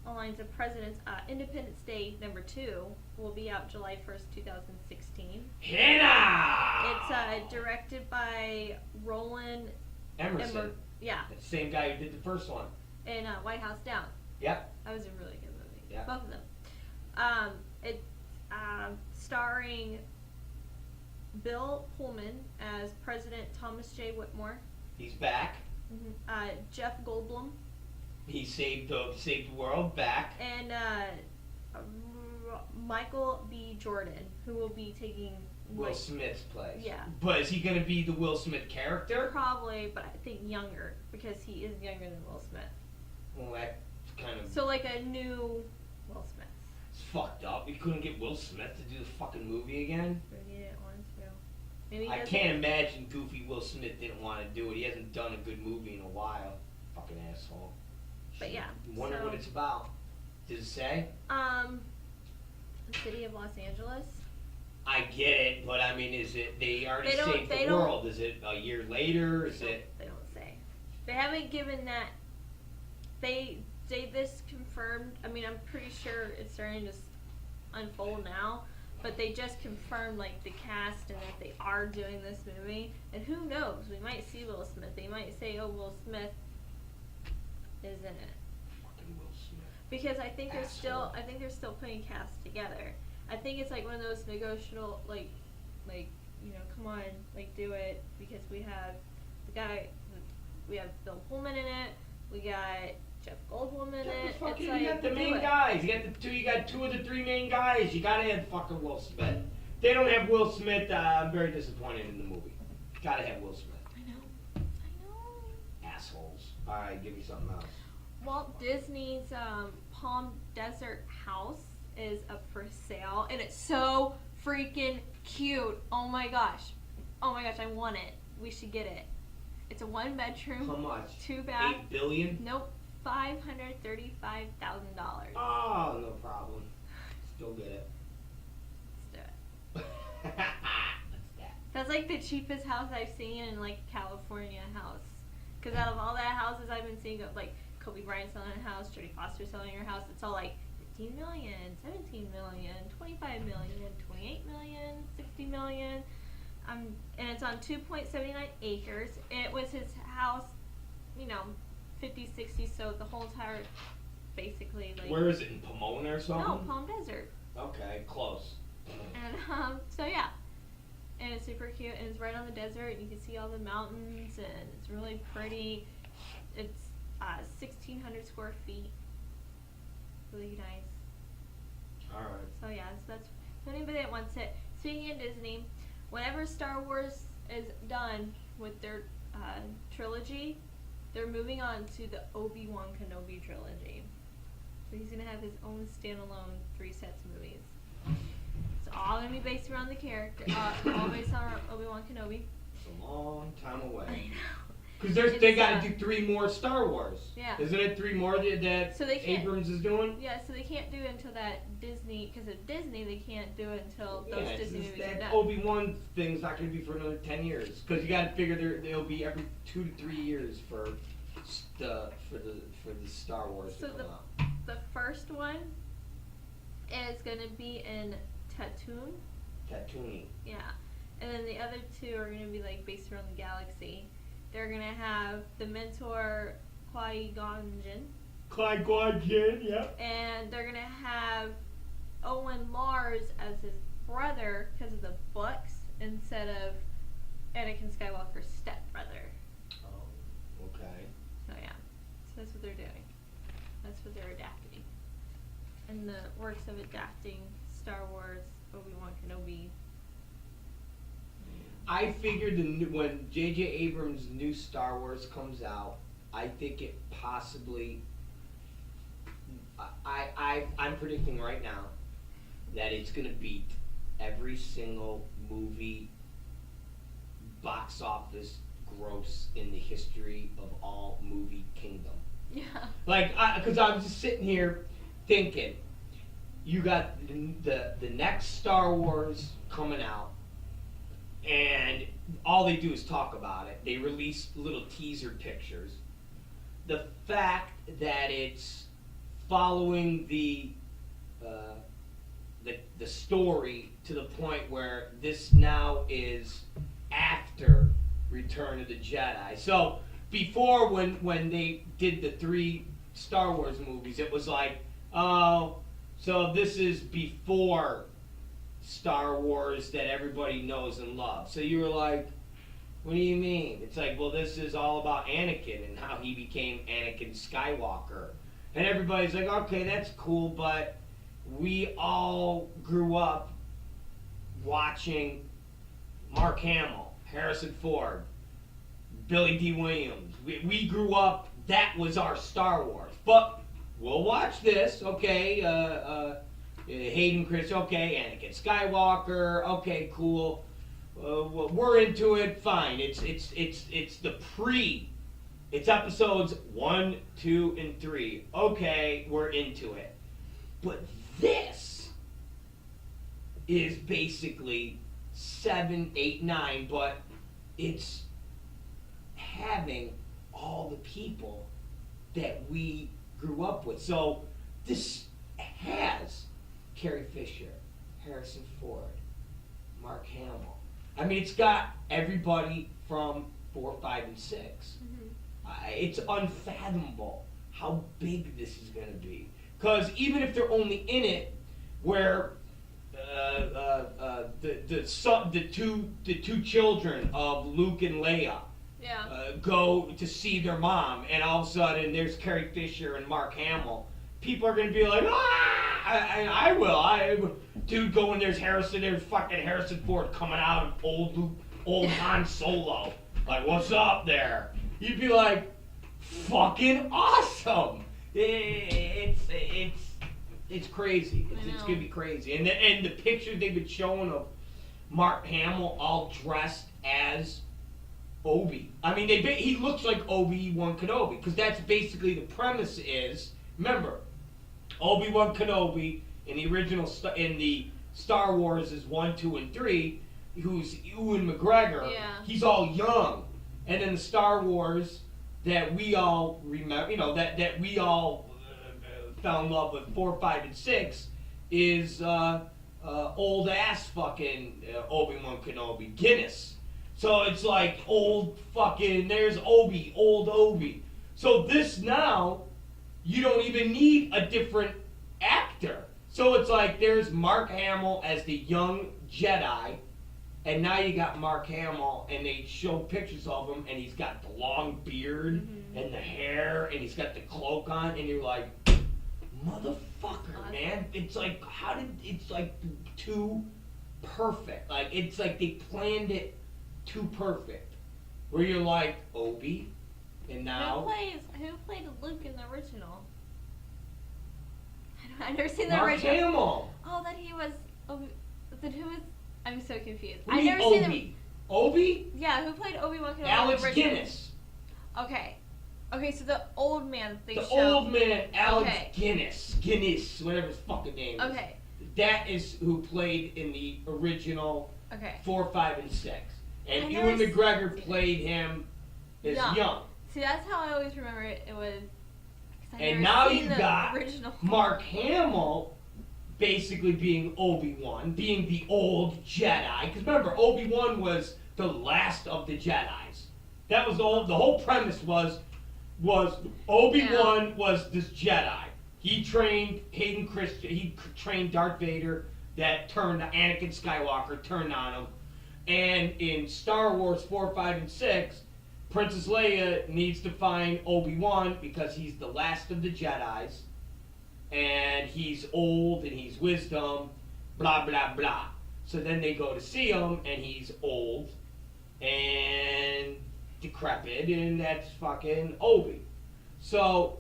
lines of presidents, Independence Day #2 will be out July 1st, 2016. Hannah! It's directed by Roland Emerson. Yeah, The same guy who did the first one. in White House Down. Yep. That was a really good movie. Yeah. Both of them. It's starring Bill Pullman as President Thomas J. Whitmore. He's back. Jeff Goldblum. He saved the world back. And Michael B. Jordan, who will be taking Will Smith's place. Yeah. But is he going to be the Will Smith character? probably, but I think younger, because he is younger than Will Smith. Well, that's kind of So like a new Will Smith. it's fucked up. You couldn't get Will Smith to do the fucking movie again? But he didn't want to. Maybe he I doesn't- can't imagine goofy Will Smith didn't want to do it. He hasn't done a good movie in a while. Fucking asshole. But yeah, Wonder so- what it's about. Does it say? The city of Los Angeles. I get it, but I mean, is it, they already They don't- saved they the don't- world. Is it a year later? Is it? They don't say. They haven't given that they this confirmed. I mean, I'm pretty sure it's starting to unfold now, but they just confirmed like the cast and that they are doing this movie. And who knows? We might see Will Smith. They might say, "Oh, Will Smith is in it." Fucking Will Smith. Because I think Asshole. they're still putting casts together. I think it's like one of those negotiable, like, come on, like, do it, because we have we have Bill Pullman in it, we got Jeff Goldblum in it. It's like, you got the do main it. guys. You got two of the three main guys. You gotta have fucking Will Smith. If they don't have Will Smith, I'm very disappointed in the movie. Gotta have Will Smith. I know. Assholes. Alright, give me something else. Walt Disney's Palm Desert house is up for sale, and it's so freaking cute. Oh my gosh, I want it. We should get it. It's a 1-bedroom, How much? 2-bath. 8 billion? Nope, $535,000. Oh, no problem. Still get it. Let's do it. What's that? That's like the cheapest house I've seen in like California house. Because out of all that houses I've been seeing, of like Kobe Bryant selling a house, Jodie Foster selling her house, it's all like 15 million, 17 million, 25 million, 28 million, 60 million. And it's on 2.79 acres. It was his house, 50s, 60s, so the whole entire, basically, like... Where is it, in Pomona or something? No, Palm Desert. Okay, close. And, so yeah. And it's super cute, and it's right on the desert, and you can see all the mountains, and it's really pretty. It's 1,600 square feet. Really nice. Alright. So yeah, so that's for anybody that wants it. Speaking of Disney, whenever Star Wars is done with their trilogy, they're moving on to the Obi-Wan Kenobi trilogy. So he's gonna have his own standalone 3 sets of movies. It's all gonna be based around the character, all based on Obi-Wan Kenobi. It's a long time I away. know. Because they got to do 3 more Star Wars. Yeah. Isn't it 3 more that So they can't- Abrams is doing? Yeah, so they can't do it until that Disney, because of Disney, they can't do it until those Yeah, Disney movies are that done. Obi-Wan thing's not going to be for another 10 years. Because you got to figure they'll be every 2 to 3 years for the Star Wars So to come out. the first one is gonna be in Tatooine. Tatooine. Yeah, and then the other 2 are gonna be like based around the galaxy. They're gonna have the mentor Qui-Gon Jinn, Qui-Gon Jinn, yep. and they're gonna have Owen Lars as his brother because of the books instead of Anakin Skywalker's stepbrother. Oh, okay. So yeah, so that's what they're doing. That's what they're adapting. In the works of adapting Star Wars, Obi-Wan Kenobi. I figured when J.J. Abrams' new Star Wars comes out, I think it possibly... I'm predicting right now that it's going to beat every single movie box office gross in the history of all movie kingdom. Yeah. Like, because I was just sitting here thinking, you got the next Star Wars coming out, and all they do is talk about it. They release little teaser pictures. The fact that it's following the story to the point where this now is after Return of the Jedi. So before, when they did the 3 Star Wars movies, it was like, oh, so this is before Star Wars that everybody knows and loves. So you were like, what do you mean? It's like, well, this is all about Anakin and how he became Anakin Skywalker. And everybody's like, okay, that's cool, but we all grew up watching Mark Hamill, Harrison Ford, Billy D. Williams. We grew up, that was our Star Wars. But we'll watch this, okay, Hayden Chris, okay, Anakin Skywalker, okay, cool. We're into it, fine. It's the pre. It's episodes 1, 2, and 3. Okay, we're into it. But this is basically 7, 8, 9, but it's having all the people that we grew up with. So this has Carrie Fisher, Harrison Ford, Mark Hamill. I mean, it's got everybody from 4, 5, and 6. It's unfathomable how big this is going to be. Because even if they're only in it where the two children of Luke and Leia go to see their mom, and all of a sudden there's Carrie Fisher and Mark Hamill, people are going to be like, I will. Dude, go in, there's fucking Harrison Ford coming out of old Han Solo. Like, what's up there? You'd be like, fucking awesome. It's crazy. It's gonna be crazy. And the picture they've been showing of Mark Hamill all dressed as Obi. I mean, he looks like Obi-Wan Kenobi, because that's basically the premise is. Remember, Obi-Wan Kenobi in the Star Wars is 1, 2, and 3, who's Ewan McGregor. Yeah. He's all young, and in the Star Wars that we all remember, that we all fell in love with 4, 5, and 6 is old ass fucking Obi-Wan Kenobi, Guinness. So it's like old fucking, there's old Obi. So this now, you don't even need a different actor. So it's like there's Mark Hamill as the young Jedi, and now you got Mark Hamill, and they show pictures of him, and he's got the long beard and the hair, and he's got the cloak on, and you're like, motherfucker, man. It's like, it's like too perfect. Like, it's like they planned it too perfect. Where you're like, Obi, and now... Who played Luke in the original? I've never seen the Mark original. Hamill. Oh, that he was Obi. Then who was... I'm so confused. I've never seen him. Obi? Yeah, who played Obi-Wan Kenobi? Alex Guinness. Okay, so the old man they The show. old man, Alex Guinness, whatever his fucking name is. Okay. That is who played in the original 4, 5, and 6. And Ewan McGregor played him as young. See, that's how I always remember it. It was. And now you got original. Mark Hamill basically being Obi-Wan, being the old Jedi. Because remember, Obi-Wan was the last of the Jedis. That was the whole premise was Obi-Wan was this Jedi. He trained Hayden Christensen. He trained Darth Vader. That turned Anakin Skywalker turned on him. And in Star Wars 4, 5, and 6, Princess Leia needs to find Obi-Wan because he's the last of the Jedis. And he's old and he's wisdom, blah, blah, blah. So then they go to see him and he's old and decrepit, and that's fucking Obi. So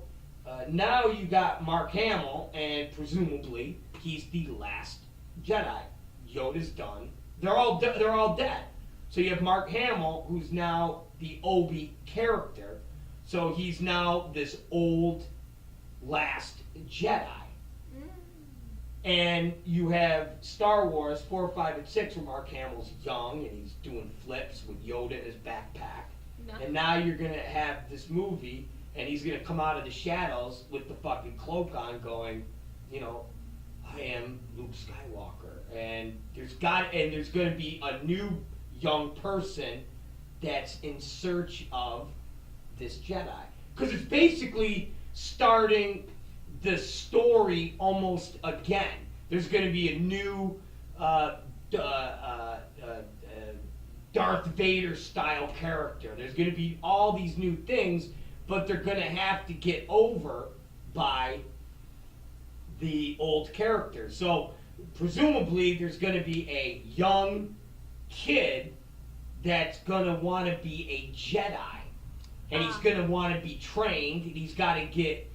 now you got Mark Hamill, and presumably he's the last Jedi. Yoda's done. They're all dead. So you have Mark Hamill, who's now the Obi character. So he's now this old last Jedi. And you have Star Wars 4, 5, and 6 where Mark Hamill's young and he's doing flips with Yoda in his backpack. No. And now you're going to have this movie and he's going to come out of the shadows with the fucking cloak on going, I am Luke Skywalker. And there's going to be a new young person that's in search of this Jedi. Because it's basically starting the story almost again. There's going to be a new Darth Vader style character. There's going to be all these new things, but they're going to have to get over by the old characters. So presumably there's going to be a young kid that's going to want to be a Jedi, and he's going to want to be trained, and he's got to get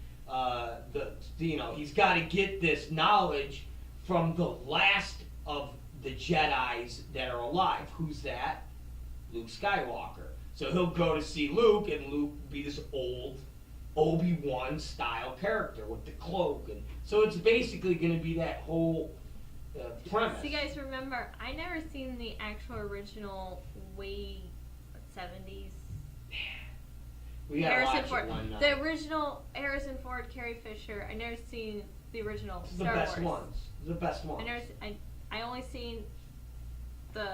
he's got to get this knowledge from the last of the Jedis that are alive. Who's that? Luke Skywalker. So he'll go to see Luke, and Luke will be this old Obi-Wan style character with the cloak, and so it's basically going to be that whole premise. So you guys remember, I never seen the actual original 70s. We gotta Harrison watch Ford. it one night. The original Harrison Ford, Carrie Fisher. I never seen the original It's the Star best Wars. ones. The best ones. I only seen the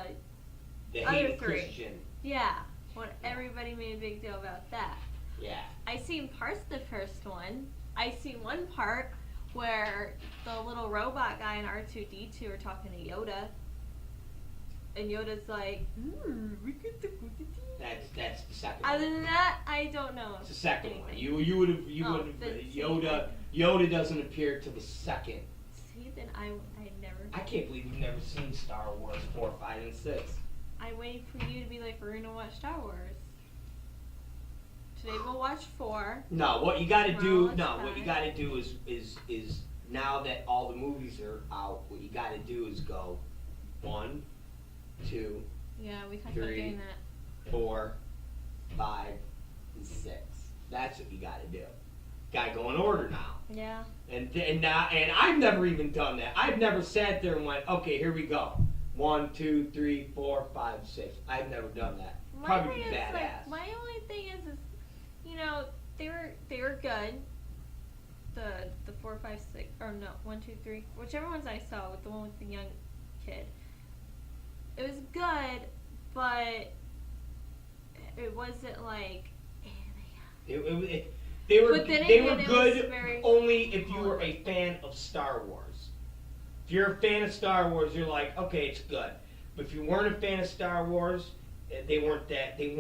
The other Hayden three. Christian. Yeah, when everybody made a big deal about that. Yeah. I seen parts of the first one. I seen one part where the little robot guy and R2D2 are talking to Yoda, and Yoda's like, we get the good." That's the second Other one. than that, I don't know. It's the second one. anything. You would have then see, Yoda doesn't appear till the second. See, then I never. I can't believe you've never seen Star Wars 4, 5, and 6. I waited for you to be like, we're gonna watch Star Wars. Today we'll watch 4. No, what you gotta do Tomorrow what it's you gotta do is now that all the movies are out, what you gotta do is go 1, 2, Yeah, we talked about 3, doing that. 4, 5, and 6. That's what you gotta do. Gotta go in order now. Yeah. And I've never even done that. I've never sat there and went, okay, here we go. 1, 2, 3, 4, 5, 6. I've never done that. Probably be badass. Like, my only thing is, you know, they were good. The 4, 5, 6, or no, 1, 2, 3, whichever ones I saw with the one with the young kid. It was good, but it wasn't like. They were But then they again, were it was good very only if you were hard. a fan of Star Wars. If you're a fan of Star Wars, you're like, okay, it's good. But if you weren't a fan of Star Wars, they weren't that good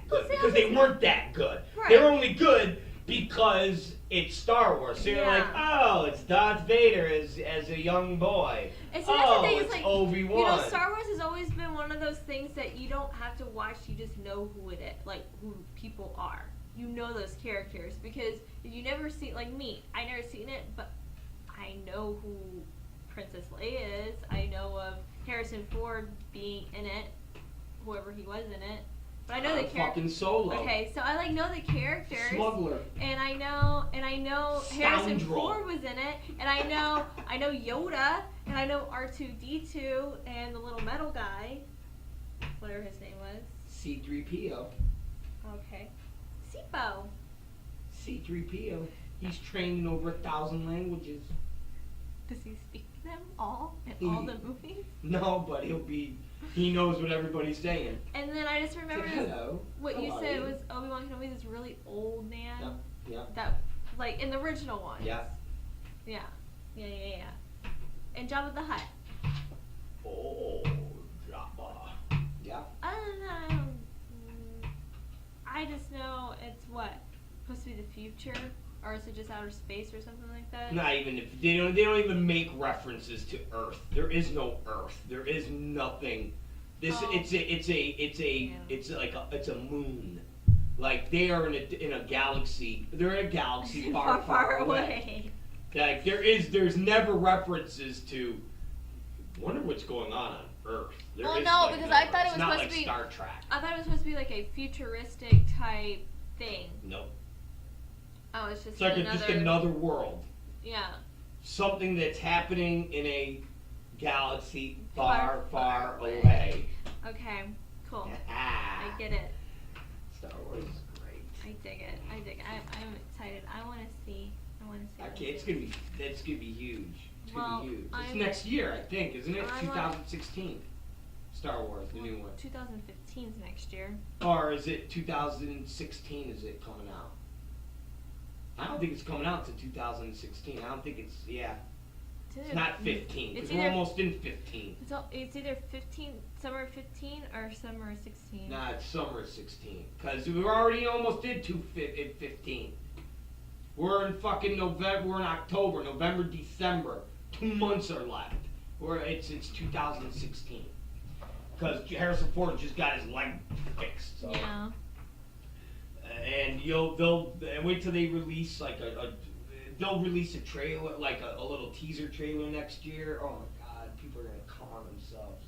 Well, see, because they weren't that good. Right. They were only good because it's Star Wars. So you're Yeah. like, oh, it's Darth Vader as a young boy. And so that's the thing, it's is like, Obi-Wan. you know, Star Wars has always been one of those things that you don't have to watch, you just know who it is, like who people are. You know those characters because if you never see, like me, I never seen it, but I know who Princess Leia is. I know of Harrison Ford being in it, whoever he was in it. But I know the characters. Fucking Solo. Okay, so I like know the characters. Smuggler. And I know Harrison Scoundrel. Ford was in it, and I know Yoda, and I know R2D2 and the little metal guy, whatever his name was. C-3PO. Okay, Sipo. C-3PO. He's trained in over 1,000 languages. Does he speak them all in all the movies? No, but he knows what everybody's saying. And then I just remember Hello. what How you are said you? was Obi-Wan Kenobi, this really old man. Yeah. That, like in the original ones. Yeah. Yeah. And Jabba the Hutt. Oh, Jabba. Yeah. Other than that, I just know it's what supposed to be the future, or is it just outer space or something like that? Not even if they don't even make references to Earth. There is no Earth. There is nothing. It's a moon. Like they are in a galaxy. They're in a galaxy far away. Like there's never references to. Wonder what's going on Earth. There Well, is, no, like, because I thought it it's was not supposed like to be Star Trek. I thought it was supposed to be like a futuristic type thing. Nope. Oh, it's just It's like just another world. Yeah. Something that's happening in a galaxy far Far away. Okay. Cool. Ah. I get it. Star Wars is great. I dig it. I'm excited. I want to see. Okay, it's gonna be huge. It's gonna be huge. It's I'm- next year, I think, isn't it? I'm 2016. Star Wars, the new one. 2015's next year. Or is it 2016? Is it coming out? I don't think it's coming out to 2016. I don't think it's It's not 15 because we're almost in 15. It's either 15, summer 15 or summer 16. Nah, it's summer 16 because we're already almost into 15. We're in fucking November. We're in October, November, December. 2 months are left. It's 2016 because Harrison Ford just got his leg fixed. So. Yeah. And they'll wait till they release they'll release a trailer, like a little teaser trailer next year. Oh my God, people are gonna come on themselves.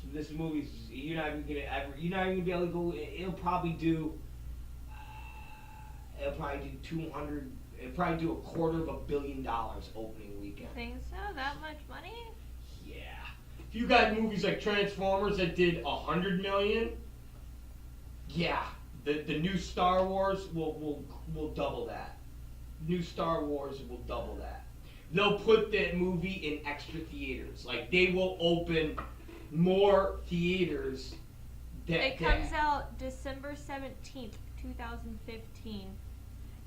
So this movie's you're not even gonna be able to go. It'll probably do 200. It'll probably do $250 million opening weekend. Think so? That much money? Yeah. If you got movies like Transformers that did $100 million, yeah, the new Star Wars will double that. New Star Wars will double that. They'll put that movie in extra theaters. Like they will open more theaters. It comes out December 17th, 2015.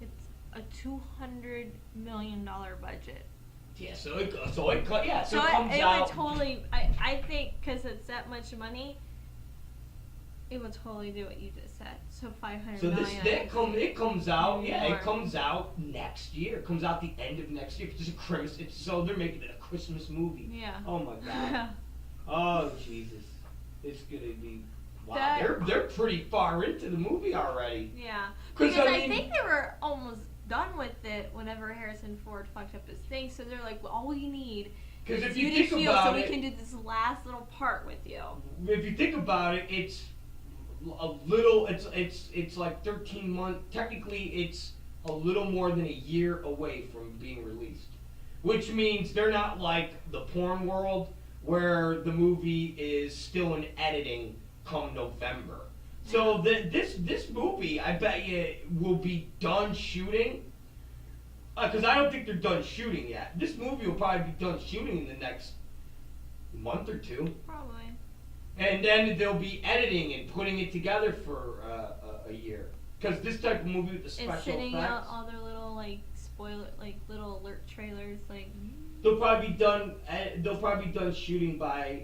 It's a $200 million budget. Yeah, so it comes out. Would totally. I think because it's that much money, it would totally do what you just said. So 500 million. It comes out. More. Yeah, it comes out next year. It comes out the end of next year. It's just a Christmas. So they're making it a Christmas movie. Yeah. Oh my God. Oh Jesus. It's gonna be. Wow. They're pretty far into the movie already. Yeah. Because I think they were almost done with it whenever Harrison Ford fucked up his thing. So they're like, well, all we need is if you to think feel about so it, we can do this last little part with you. If you think about it, it's a little. It's like 13 months. Technically, it's a little more than a year away from being released, which means they're not like the porn world where the movie is still in editing come November. So this movie, I bet you, will be done shooting. Because I don't think they're done shooting yet. This movie will probably be done shooting in the next month or two. Probably. And then they'll be editing and putting it together for a year. Because this type of movie with the special effects. And sending effects, out all their little little alert trailers, they'll probably be done. They'll probably be done shooting by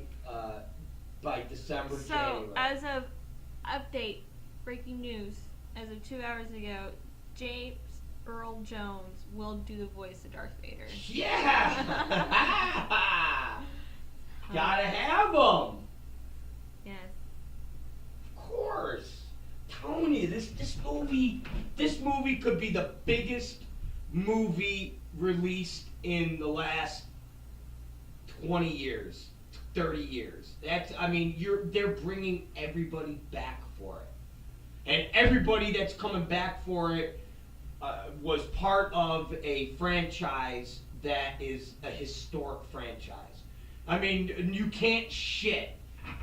December, So, January. as of update, breaking news, as of 2 hours ago, James Earl Jones will do the voice of Darth Vader. Yeah! Gotta have them. Yes. Of course. Tony, this movie could be the biggest movie released in the last 20 years, 30 years. They're bringing everybody back for it. And everybody that's coming back for it was part of a franchise that is a historic franchise. I mean, you can't shit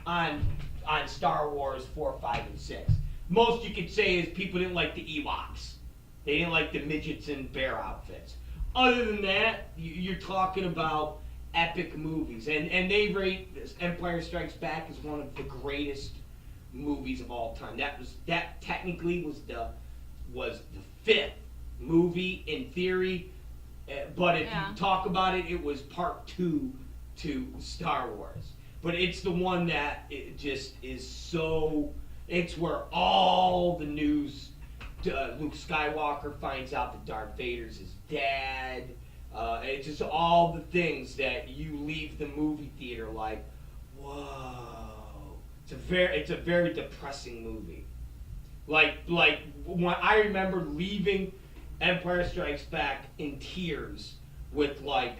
on Star Wars 4, 5, and 6. Most you could say is people didn't like the Ewoks. They didn't like the midgets in bear outfits. Other than that, you're talking about epic movies. And they rate Empire Strikes Back as one of the greatest movies of all time. That technically was the fifth movie in theory, but if you talk about it, it was part 2 to Star Wars. But it's the one that it just is so. It's where all the news. Luke Skywalker finds out that Darth Vader's his dad. It's just all the things that you leave the movie theater like, whoa. It's a very depressing movie. Like when I remember leaving Empire Strikes Back in tears with like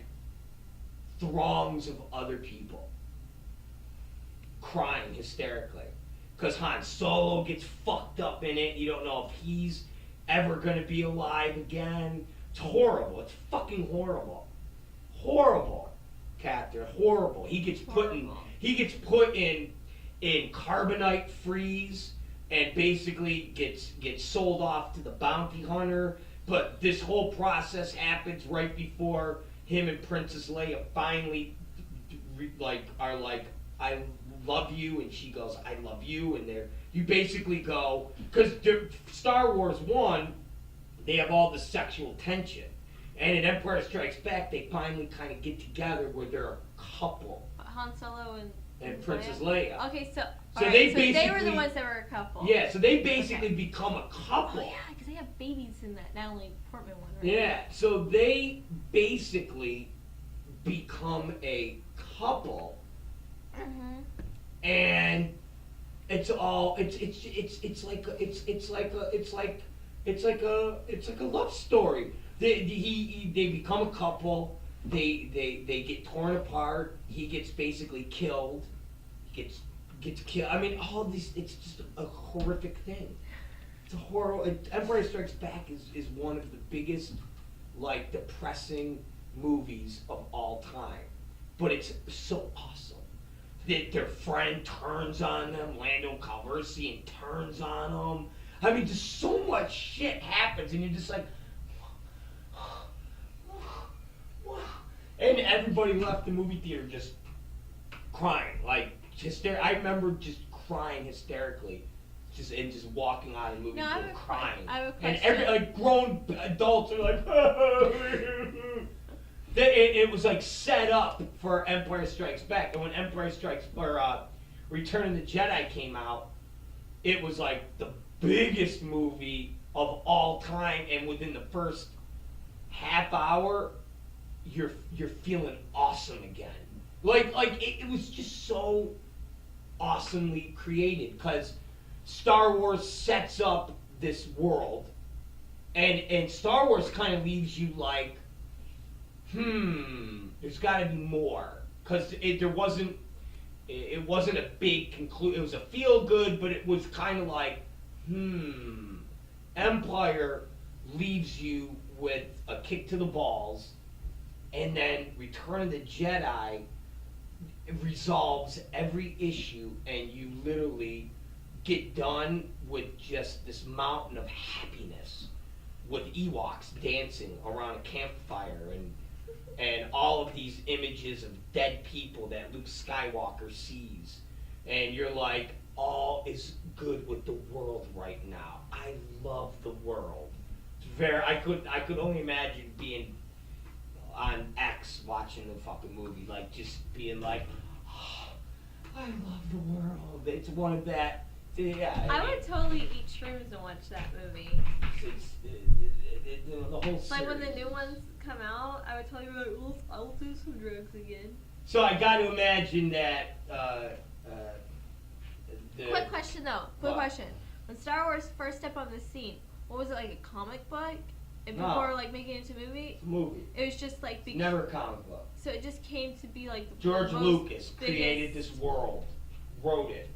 throngs of other people crying hysterically. Because Han Solo gets fucked up in it. You don't know if he's ever going to be alive again. It's horrible. It's fucking horrible. Horrible, Captain. Horrible. He gets put in carbonite freeze and basically gets sold off to the bounty hunter. But this whole process happens right before him and Princess Leia finally are like, I love you, and she goes, I love you, and you basically go, because Star Wars 1, they have all the sexual tension, and in Empire Strikes Back, they finally kind of get together where they're a couple. Han Solo and Princess Leia. Okay, so they were the ones that were a couple. Yeah, so they basically become a couple. Oh yeah, because they have babies in that Natalie Portman one, right? Yeah, so they basically become a couple. Mm-hmm. And it's all it's like a love story. They become a couple. They get torn apart. He gets basically killed. Gets killed. I mean, all these. It's just a horrific thing. It's a horror. Empire Strikes Back is one of the biggest, like, depressing movies of all time. But it's so awesome. Their friend turns on them, Lando Calrissian turns on them. I mean, just so much shit happens, and you're just like, and everybody left the movie theater just crying, like I remember just crying hysterically, just walking out of the movie theater crying, I have a and question. grown adults are like, it was like set up for Empire Strikes Back, and when Empire Strikes or Return of the Jedi came out, it was like the biggest movie of all time, and within the first half hour, you're feeling awesome again. Like it was just so awesomely created, because Star Wars sets up this world, and Star Wars kind of leaves you like, there's got to be more, because it wasn't a big conclusion. It was a feel good, but it was kind of like, Empire leaves you with a kick to the balls, and then Return of the Jedi resolves every issue, and you literally get done with just this mountain of happiness, with Ewoks dancing around a campfire, and all of these images of dead people that Luke Skywalker sees, and you're like, all is good with the world right now. I love the world. I could only imagine being on X watching the fucking movie, like just being like, oh, I love the world. It's one of that. Yeah, I would totally eat shrooms and watch that movie. The whole series. Like when the new ones come out, I would totally be like, I'll do some drugs again. So I got to imagine that. Quick question though. Quick question. When Star Wars first stepped on the scene, what was it, like a comic book? And people were like making it into a movie? It's a movie. It was just like... It's never a comic book. So it just came to be like... George Lucas created this world, wrote it.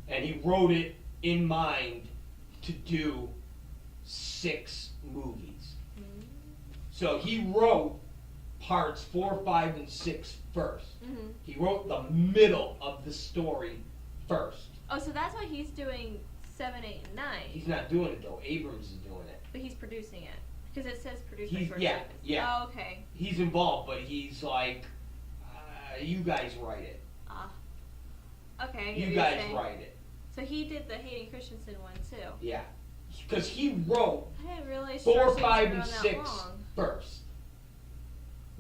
And he wrote it in mind to do 6 movies. Mm-hmm. So he wrote parts 4, 5, and 6 first. Mm-hmm. He wrote the middle of the story first. Oh, so that's why he's doing 7, 8, and 9. He's not doing it though. Abrams is doing it. But he's producing it. Because it says produced by George yeah, Lucas. yeah. Oh, okay. He's involved, but he's like, you guys write it. Okay. You guys write it. So he did the Hayden Christensen one too. Yeah. Because he wrote I didn't realize 4, 5, and 6 first,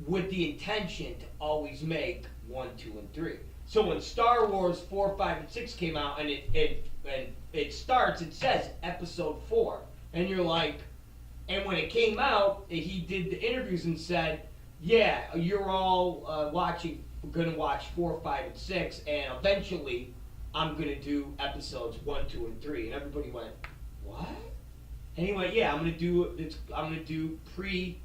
with the intention to always make 1, 2, and 3. So when Star Wars 4, 5, and 6 came out, and it starts, it says Episode 4, and you're like, and when it came out, he did the interviews and said, yeah, you're all going to watch 4, 5, and 6, and eventually I'm going to do episodes 1, 2, and 3. And everybody went, what? And he went, yeah, I'm going to do pre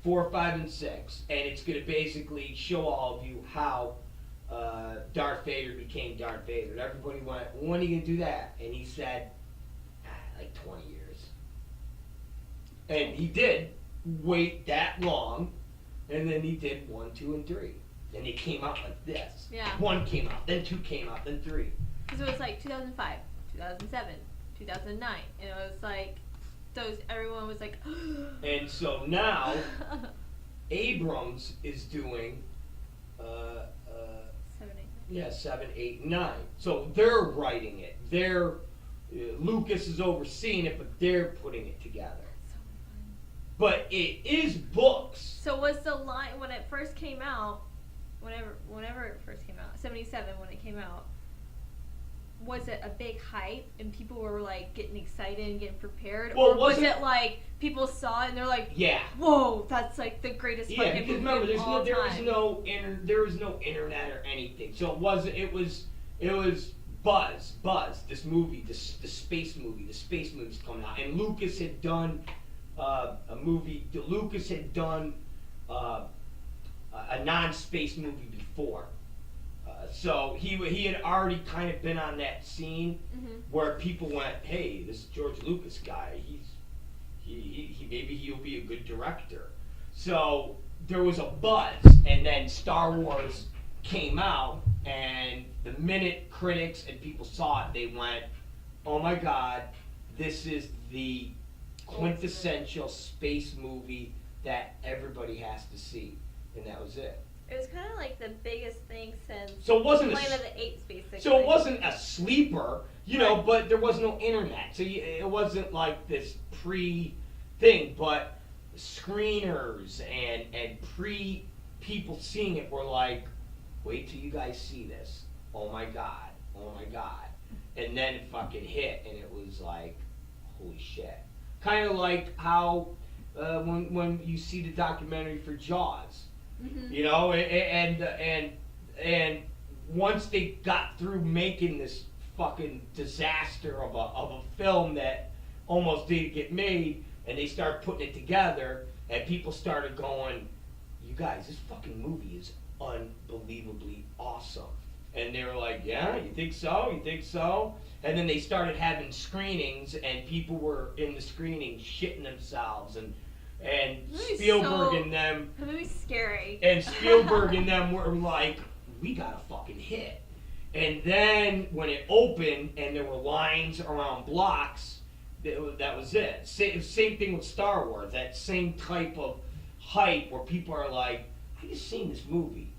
4, 5, and 6, and it's going to basically show all of you how Darth Vader became Darth Vader. And everybody went, when are you going to do that? And he said, like 20 years. And he did wait that long, and then he did 1, 2, and 3. And they came out like this. Yeah. 1 came out, then 2 came out, then 3. Because it was like 2005, 2007, 2009, and it was like everyone was like. And so now, Abrams is doing 7, 8, 9. Yeah, 7, 8, 9. So they're writing it. Lucas is overseeing it, but they're putting it together. So fun. But it is books. So was the line when it first came out? Whenever it first came out, 77 when it came out, was it a big hype and people were like getting excited and getting prepared, or was it like people saw it and they're like, yeah, whoa, that's like the greatest fucking movie remember, of all there time. was no internet or anything, so it was buzz. This movie, the space movie's coming out, and Lucas had done a movie. Lucas had done a non-space movie before. So he had already kind of been on that scene where people went, hey, this George Lucas guy, he maybe he'll be a good director. So there was a buzz, and then Star Wars came out, and the minute critics and people saw it, they went, oh my God, this is the quintessential space movie that everybody has to see, and that was it. It was kind of like the biggest thing since So it wasn't Planet of the Apes, basically. So it wasn't a sleeper, but there was no internet, so it wasn't like this pre-thing. But screeners and people seeing it were like, wait till you guys see this. Oh my god, and then it fucking hit, and it was like, holy shit. Kind of like how when you see the documentary for Jaws. And once they got through making this fucking disaster of a film that almost didn't get made, and they started putting it together, and people started going, you guys, this fucking movie is unbelievably awesome. And they were like, yeah, you think so? And then they started having screenings, and people were in the screenings shitting themselves, and Spielberg and them. The movie's scary. And Spielberg and them were like, we got a fucking hit. And then when it opened and there were lines around blocks, that was it. Same thing with Star Wars. That same type of hype where people are like, I just seen this movie.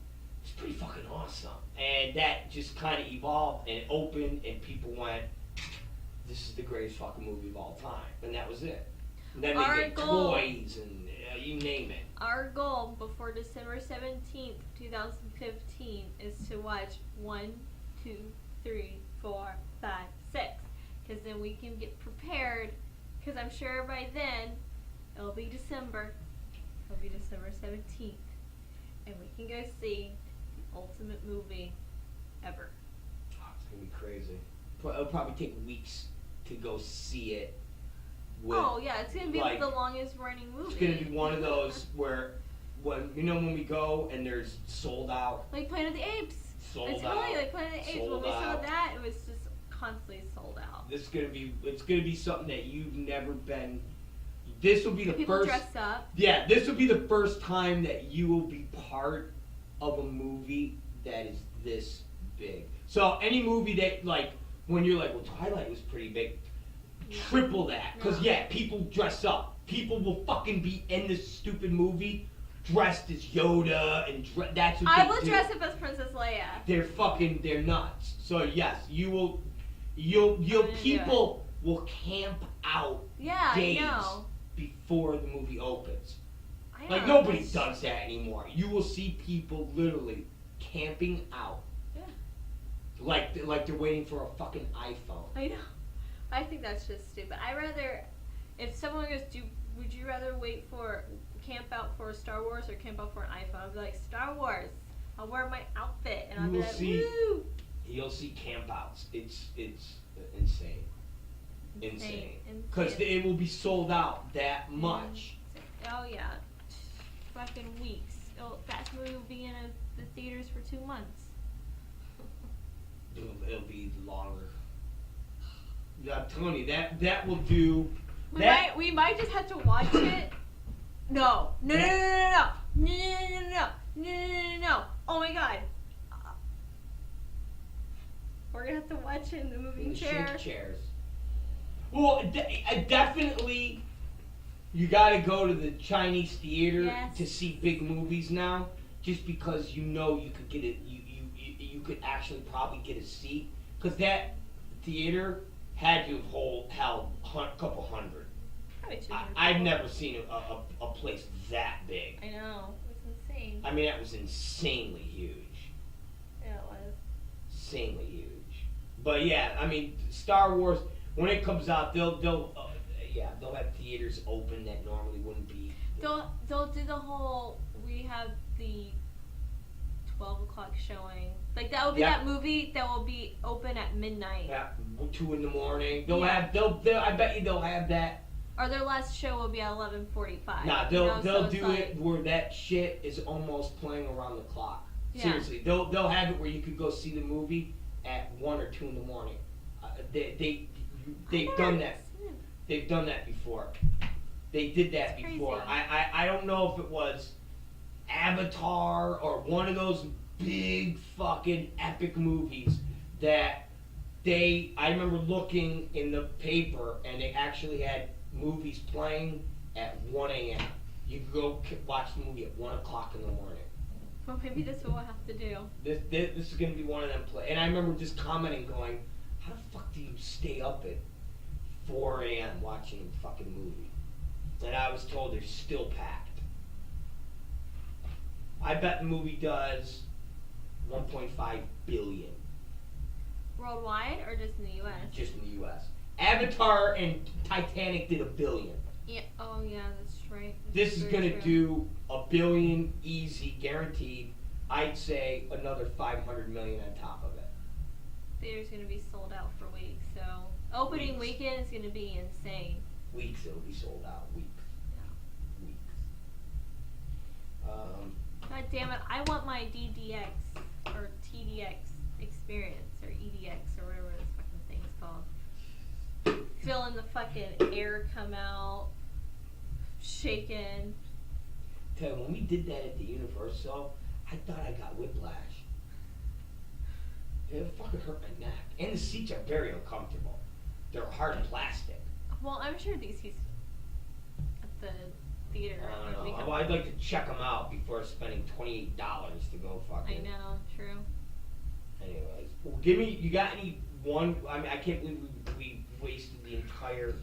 It's pretty fucking awesome. And that just kind of evolved and it opened, and people went, this is the greatest fucking movie of all time. And that was it. And then they made toys and you name it. Our goal before December 17th, 2015 is to watch 1, 2, 3, 4, 5, 6. Because then we can get prepared. Because I'm sure by then it'll be December. It'll be December 17th. And we can go see the ultimate movie ever. Oh, it's going to be crazy. It'll probably take weeks to go see it. It's gonna be like the longest running movie. It's gonna be one of those where, when we go and there's sold out. Like Planet of the Apes. It's really like Planet of the Apes. When we saw that, it was just constantly sold out. It's gonna be something that you've never been. This will be the People first. Dress up. Yeah, this will be the first time that you will be part of a movie that is this big. So any movie that, like, when you're like, well, Twilight was pretty big. Triple that, because people dress up. People will fucking be in this stupid movie dressed as Yoda, and that's what I they will do. Dress up as Princess Leia. They're nuts. So yes, you'll people will camp out days before the movie opens. Like nobody does that anymore. You will see people literally camping out. Yeah. Like they're waiting for a fucking iPhone. I know. I think that's just stupid. If someone goes, would you rather camp out for Star Wars or camp out for an iPhone? I'd be like, Star Wars. I'll wear my outfit and I'll be like, woo! You'll see campouts. It's insane. Because it will be sold out that much. Oh yeah. Fucking weeks. That movie will be in the theaters for 2 months. It'll be longer. I'm telling you, that will do. We might just have to watch it. No. Oh my god. We're gonna have to watch it in the moving chair. Chairs. Well, definitely, you gotta go to the Chinese theater to see big movies now, just because you could get it. You could actually probably get a seat, because that theater had to have held a couple hundred. I've never seen a place that big. I know. It was insane. I mean, that was insanely huge. Yeah, it was. Insanely huge. But yeah, I mean, Star Wars, when it comes out, they'll have theaters open that normally wouldn't be. They'll do the whole, we have the 12 o'clock showing. Like, that will be that movie that will be open at midnight. Yeah, 2 in the morning. I bet you they'll have that. Or their last show will be at 11:45. Nah, they'll do it where that shit is almost playing around the clock. Yeah. Seriously, they'll have it where you could go see the movie at 1 or 2 in the morning. They've done that. They've done that before. They did that before. I don't know if it was Avatar or one of those big fucking epic movies that I remember looking in the paper, and they actually had movies playing at 1 a.m. You could go watch the movie at 1 o'clock in the morning. Well, maybe that's what we'll have to do. This is going to be one of them play. And I remember just commenting, going, how the fuck do you stay up at 4 a.m. watching a fucking movie? And I was told they're still packed. I bet the movie does 1.5 billion. Worldwide or just in the U.S.? Just in the U.S. Avatar and Titanic did $1 billion. Yeah. Oh, yeah, that's right. This is going to do $1 billion easy, guaranteed. I'd say another 500 million on top of it. Theater's going to be sold out for weeks, so opening weekend is going to be insane. Weeks it'll be sold out. Weeks. Yeah. Weeks. God damn it! I want my DDX or TDX experience or EDX or whatever this fucking thing's called. Feeling the fucking air come out, shaking. Tell you, when we did that at the Universal, I thought I got whiplash. It fucking hurt my neck. And the seats are very uncomfortable. They're hard plastic. Well, I'm sure these seats at the theater. I don't know. Well, I'd like to check them out before spending $28 to go fucking. I know, true. Anyways, well, you got any one, I mean, I can't believe we wasted the entire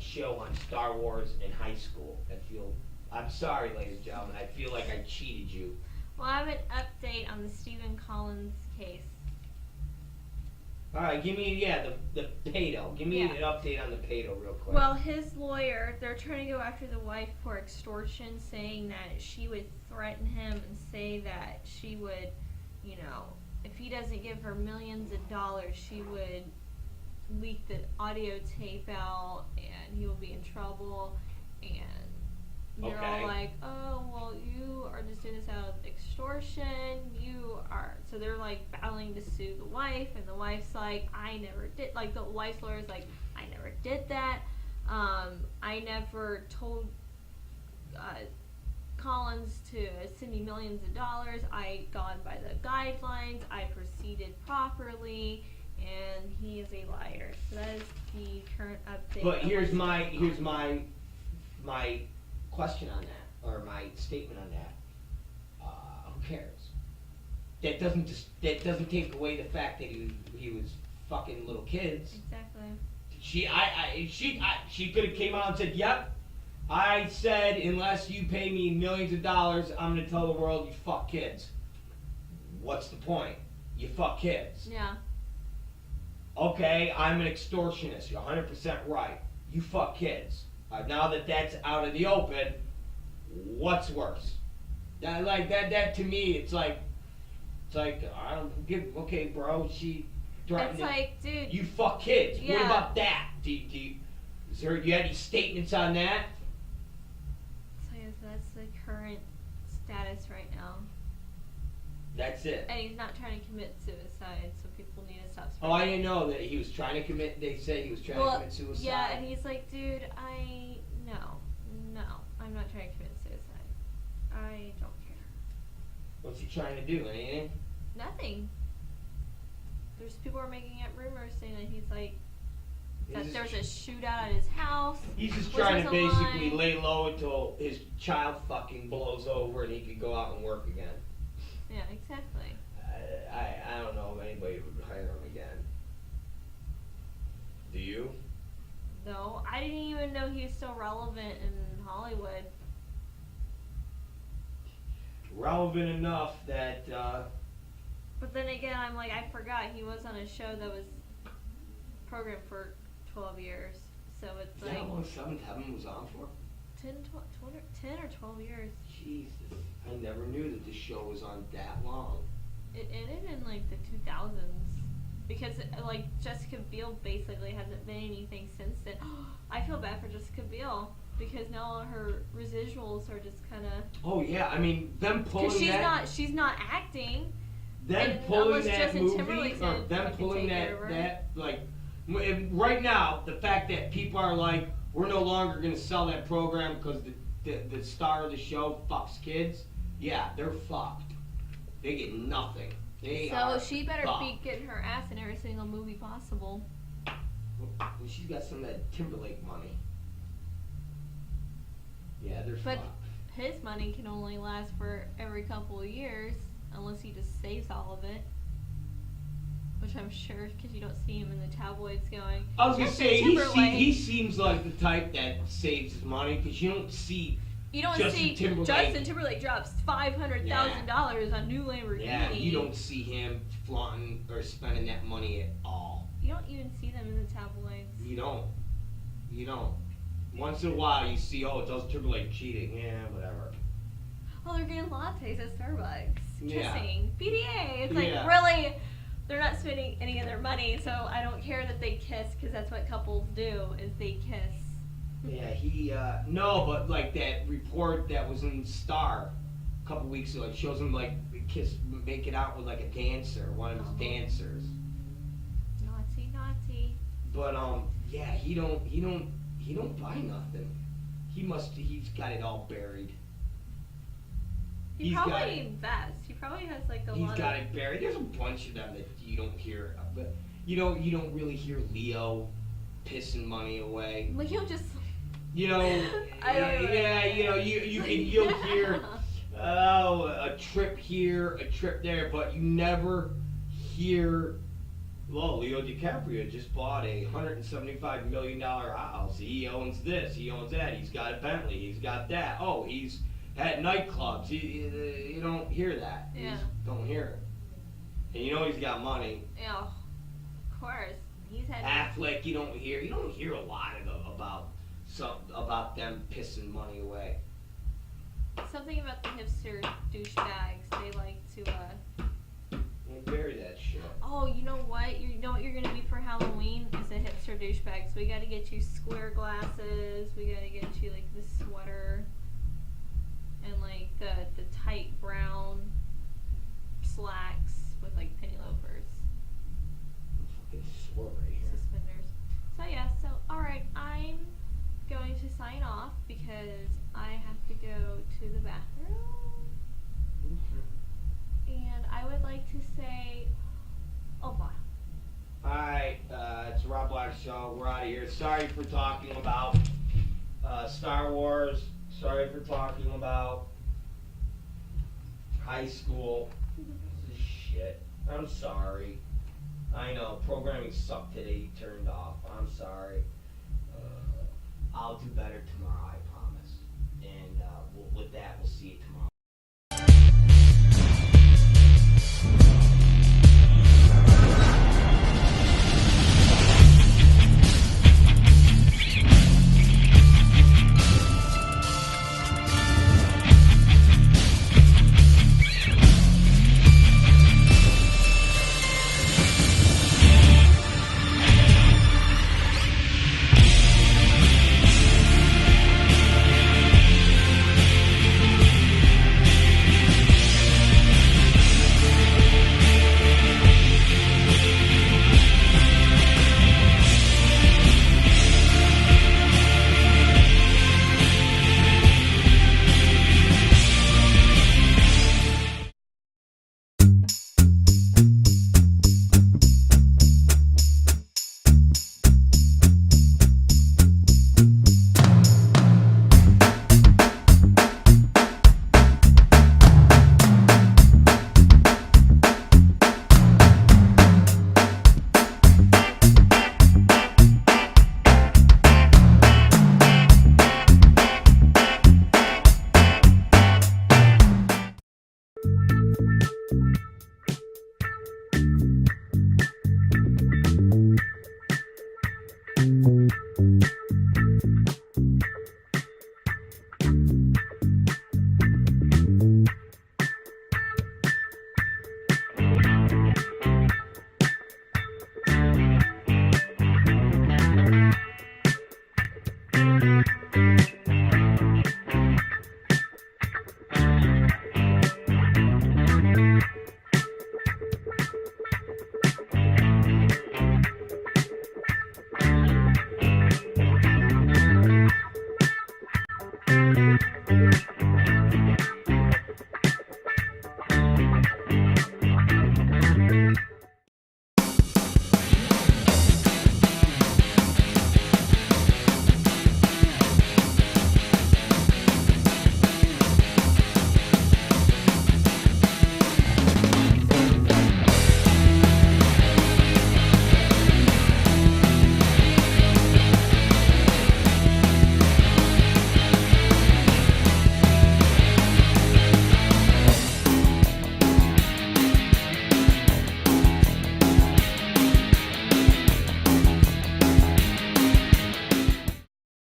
show on Star Wars in high school. I'm sorry, ladies and gentlemen, I feel like I cheated you. Well, I have an update on the Stephen Collins case. Alright, give me, the pedo. Give me an update on the pedo real quick. Well, his lawyer, they're trying to go after the wife for extortion, saying that she would threaten him and say that she would, if he doesn't give her millions of dollars, she would leak the audio tape out and he will be in trouble. And they're all like, oh, well, you are just doing this out of extortion. So they're like battling to sue the wife, and the wife's like, I never did. Like, the wife's lawyer's like, I never did that. I never told Collins to send me millions of dollars. I gone by the guidelines. I proceeded properly, and he is a liar. So that is the current update. But here's my question on that, or my statement on that. Who cares? That doesn't take away the fact that he was fucking little kids. Exactly. She could have came out and said, "Yep, I said unless you pay me millions of dollars, I'm gonna tell the world you fuck kids." What's the point? You fuck kids. Yeah. Okay, I'm an extortionist. You're 100% right. You fuck kids. Now that that's out in the open, what's worse? That to me, it's like I don't give. Okay, bro, she. It's like, dude. You fuck kids. Yeah. What about that? Do you have any statements on that? So that's the current status right now. That's it. And he's not trying to commit suicide, so people need to stop. Oh, I didn't know that he was trying to commit. They said he was trying to commit suicide. Yeah, and he's like, dude, no, I'm not trying to commit suicide. I don't care. What's he trying to do? Anything? Nothing. There's people are making up rumors saying that he's like that there's a shootout at his house. He's just trying to basically lay low until his child fucking blows over and he can go out and work again. Yeah, exactly. I don't know if anybody would hire him again. Do you? No, I didn't even know he was still relevant in Hollywood. Relevant enough that. But then again, I'm like, I forgot he was on a show that was programmed for 12 years. So it's like. Is that how long Seventh Heaven was on for? 10 or 12 years. Jesus. I never knew that this show was on that long. It ended in like the 2000s. Because like Jessica Biel basically hasn't been anything since then. I feel bad for Jessica Biel because now her residuals are just kind of. Oh yeah, I mean them pulling because she's not acting. Them pulling that movie, or them pulling that like right now, the fact that people are like, we're no longer gonna sell that program because the star of the show fucks kids. Yeah, they're fucked. They get nothing. They So are she better be fucked. getting her ass in every single movie possible. Well, she's got some of that Timberlake money. Yeah, they're But fucked. his money can only last for every couple of years, unless he just saves all of it. Which I'm sure, because you don't see him in the tabloids going. I was gonna Justin say Timberlake. he seems like the type that saves his money because you don't see. You don't Justin see Timberlake. Justin Timberlake drops $500,000 on new Lamborghini. Yeah, you don't see him flaunting or spending that money at all. You don't even see them in the tabloids. You don't. You don't. Once in a while, you see, oh, Justin Timberlake cheating. Yeah, whatever. Oh, they're getting lattes at Starbucks. Yeah. Kissing. PDA. It's like, Yeah. really? They're not spending any of their money, so I don't care that they kiss, because that's what couples do, is they kiss. Yeah, no, but like that report that was in Star a couple weeks ago, it shows him like making out with like a dancer, one of his dancers. Naughty, naughty. But yeah, he don't buy nothing. He's got it all buried. He probably invests. He probably has like a He's lot got of... it buried. There's a bunch of them that you don't hear, but you don't really hear Leo pissing money away. Leo just... You know, I don't know. yeah, you know, you'll hear, oh, a trip here, a trip there, but you never hear, well, Leo DiCaprio just bought a $175 million house. He owns this, he owns that, he's got a Bentley, he's got that. Oh, he's at nightclubs. You don't hear that. You Yeah. just don't hear it. And you know he's got money. Yeah, of course. He's had... Affleck, you don't hear a lot about them pissing money away. Something about the hipster douchebags. They like to, Don't bury that shit. Oh, you know what? You know what you're gonna be for Halloween? Is a hipster douchebag. So we gotta get you square glasses. We gotta get you like the sweater. And like the tight brown slacks with like penny loafers. I'm fucking sore right here. Suspenders. So yeah, alright, I'm going to sign off because I have to go to the bathroom. And I would like to say, oh boy. Alright, it's the Rob Black Show. We're out of here. Sorry for talking about Star Wars. Sorry for talking about high school. This is shit. I'm sorry. I know, programming sucked today, turned off. I'm sorry. I'll do better tomorrow, I promise. And with that, we'll see you tomorrow.